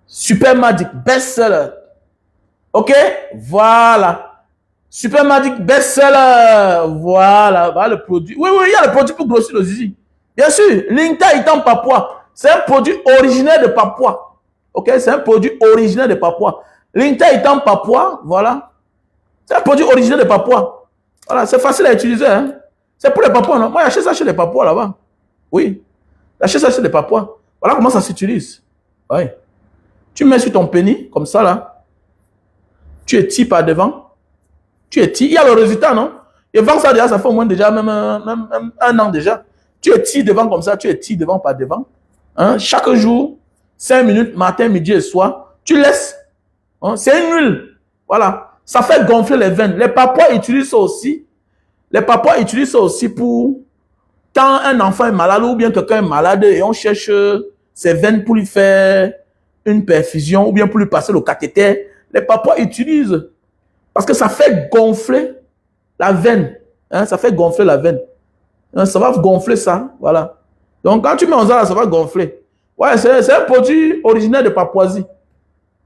Super Magic, best-seller. OK? Voilà. Super Magic, best-seller. Voilà. Voilà le produit. Oui, oui, il y a le produit pour grossir le zizi. Bien sûr, Linta étant Papua. C'est un produit originaire de Papua. OK? C'est un produit originaire de Papua. Linta étant Papua, voilà. C'est un produit originaire de Papua. Voilà, c'est facile à utiliser. Hein? C'est pour les Papouas, non? Moi, j'achète ça chez les Papouas là-bas. Oui. J'achète ça chez les Papouas. Voilà comment ça s'utilise. Oui. Tu mets sur ton pénis, comme ça là. Tu étires par devant. Tu étires. Il y a le résultat, non? Et vend ça déjà, ça fait au moins déjà, même un an déjà. Tu étires devant comme ça, tu étires devant par devant. Hein? Chaque jour, 5 minutes, matin, midi et soir. Tu laisses. Hein? C'est une huile. Voilà. Ça fait gonfler les veines. Les Papouas utilisent ça aussi. Les Papouas utilisent ça aussi pour quand un enfant est malade ou bien quelqu'un est malade et on cherche ses veines pour lui faire une perfusion ou bien pour lui passer le cathéter. Les Papouas utilisent parce que ça fait gonfler la veine. Hein, ça fait gonfler la veine. Hein, ça va gonfler ça. Voilà. Donc quand tu mets en ça, ça va gonfler. Ouais, c'est un produit originaire de Papouasie.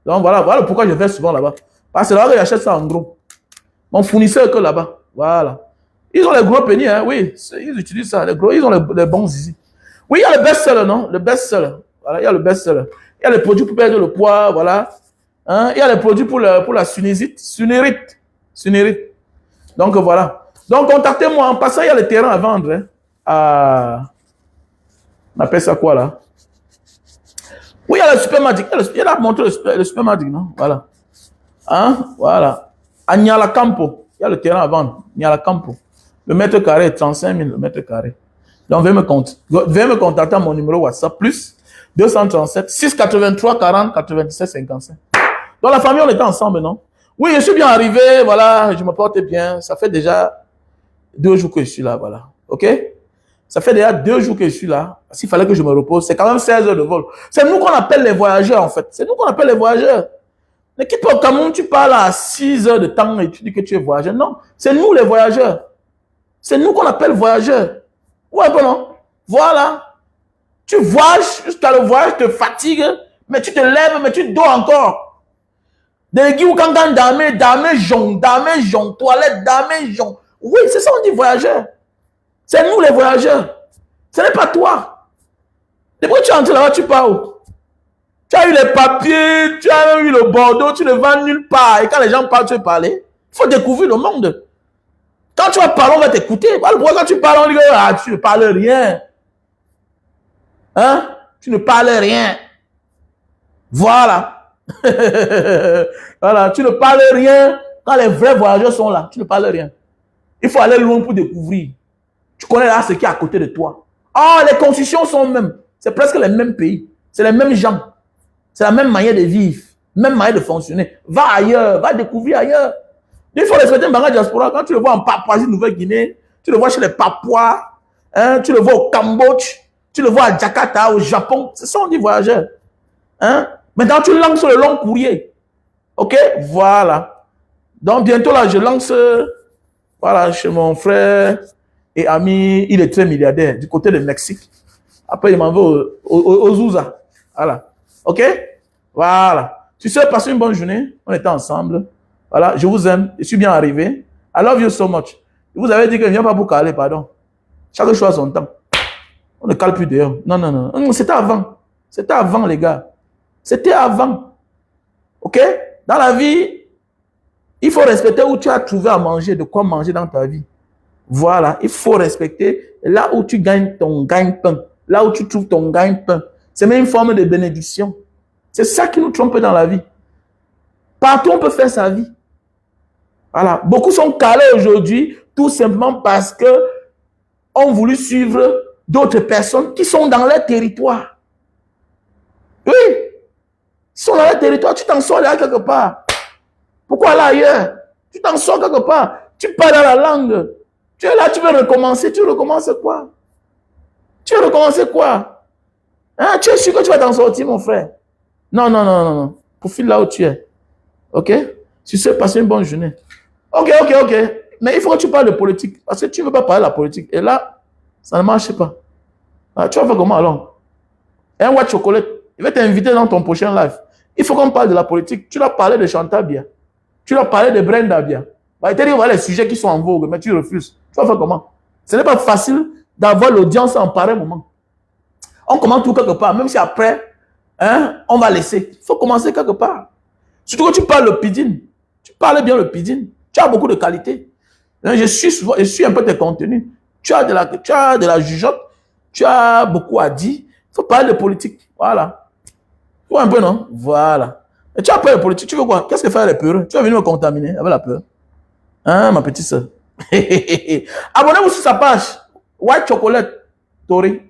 Donc voilà pourquoi je vais souvent là-bas. Parce que là, j'achète ça en gros. Mon fournisseur que là-bas. Voilà. Ils ont les gros pénis, hein, oui. Ils utilisent ça. Les gros, ils ont les bons zizi. Oui, il y a le best-seller, non? Le best-seller. Voilà, il y a le best-seller. Il y a les produits pour perdre le poids, voilà. Hein? Il y a les produits pour la sunésite. Sunérite. Donc, voilà. Donc, contactez-moi. En passant, il y a le terrain à vendre. Hein. On appelle ça quoi, là? Oui, il y a le Super Magic. Il y a montré le Super Magic, non? Voilà. Hein? Voilà. À Niala Campo. Il y a le terrain à vendre. Niala Campo. Le mètre carré est 35 000 le mètre carré. Donc, veuillez me contacter à mon numéro WhatsApp, plus 237 683 40 97 55. Dans la famille, on était ensemble, non? Oui, je suis bien arrivé, voilà, je me porte bien. Ça fait déjà 2 jours que je suis là, voilà. OK? Ça fait déjà 2 jours que je suis là. S'il fallait que je me repose, c'est quand même 16 heures de vol. C'est nous qu'on appelle les voyageurs, en fait. C'est nous qu'on appelle les voyageurs. Mais qui au Cameroun, tu parles à 6 heures de temps et tu dis que tu es voyageur. Non, c'est nous les voyageurs. C'est nous qu'on appelle voyageurs. Ouais, bon, non? Voilà. Tu voyages jusqu'à le voyage te fatigue, mais tu te lèves, mais tu dors encore. Des guillemets, quand dame jong, toilette, dame jong. Oui, c'est ça on dit voyageurs. C'est nous les voyageurs. Ce n'est pas toi. Depuis que tu es entré là-bas, tu pars où? Tu as eu les papiers, tu as eu le Bordeaux, tu ne vas nulle part. Et quand les gens parlent, tu veux parler. Il faut découvrir le monde. Quand tu vas parler, on va t'écouter. Quand tu parles, on dit ah, tu ne parles rien. Hein? Tu ne parles rien. Voilà. Voilà. Tu ne parles rien. Quand les vrais voyageurs sont là, tu ne parles rien. Il faut aller loin pour découvrir. Tu connais là ce qui est à côté de toi. Ah, les constitutions sont mêmes. C'est presque les mêmes pays. C'est les mêmes gens. C'est la même manière de vivre. Même manière de fonctionner. Va ailleurs. Va découvrir ailleurs. Il faut respecter Mbanga Diaspora. Quand tu le vois en Papouasie, Nouvelle-Guinée, tu le vois chez les Papouas, hein, tu le vois au Cambodge, tu le vois à Jakarta, au Japon. C'est ça, on dit voyageur. Hein? Maintenant, tu lances le long courrier. OK? Voilà. Donc, bientôt, là, je lance voilà, chez mon frère et ami. Il est très milliardaire du côté du Mexique. Après, il m'en va au Zouza. Voilà. OK? Voilà. Tu sais, passer une bonne journée. On était ensemble. Voilà, je vous aime, je suis bien arrivé. I love you so much. Vous avez dit que je ne viens pas pour caler, pardon. Chaque chose a son temps. On ne cale plus dehors. Non, non, non. C'était avant. C'était avant, les gars. C'était avant. OK? Dans la vie, Il faut respecter où tu as trouvé à manger, de quoi manger dans ta vie. Voilà, il faut respecter là où tu gagnes ton gagne-pain, là où tu trouves ton gagne-pain. C'est même une forme de bénédiction. C'est ça qui nous trompe dans la vie. Partout, on peut faire sa vie. Voilà. Beaucoup sont calés aujourd'hui, tout simplement parce que ont voulu suivre d'autres personnes qui sont dans leur territoire. Oui, ils sont dans leur territoire, tu t'en sors là quelque part. Pourquoi aller ailleurs? Tu t'en sors quelque part. Tu parles dans la langue. Tu es là, tu veux recommencer. Tu recommences quoi? Tu veux recommencer quoi? Hein? Tu es sûr que tu vas t'en sortir, mon frère? Non, non, non, non, non. Profite là où tu es. Ok? Tu sais, passer une bonne journée. Ok, ok, ok. Mais il faut que tu parles de politique. Parce que tu ne veux pas parler de la politique. Et là, ça ne marche pas. Ah, tu vas faire comment alors? Un White Chocolate, il va t'inviter dans ton prochain live. Il faut qu'on parle de la politique. Tu dois parler de Chantal Bia. Tu dois parler de Brenda Bia. Bah, il t'a dit, voilà les sujets qui sont en vogue, mais tu refuses. Tu vas faire comment? Ce n'est pas facile d'avoir l'audience en pareil moment. On commence tout quelque part, même si après, hein, on va laisser. Il faut commencer quelque part. Surtout que tu parles le pidgin. Tu parles bien le pidgin. Tu as beaucoup de qualité. Je suis un peu tes contenus. Tu as de la jugeote. Tu as beaucoup à dire. Il faut parler de politique. Voilà. Tu vois un peu, non? Voilà. Et tu as peur de politique. Tu veux quoi? Qu'est-ce que faire les peureux? Tu vas venir me contaminer avec la peur. Hein, ma petite soeur? Abonnez-vous sur sa page. White Chocolate, Tori.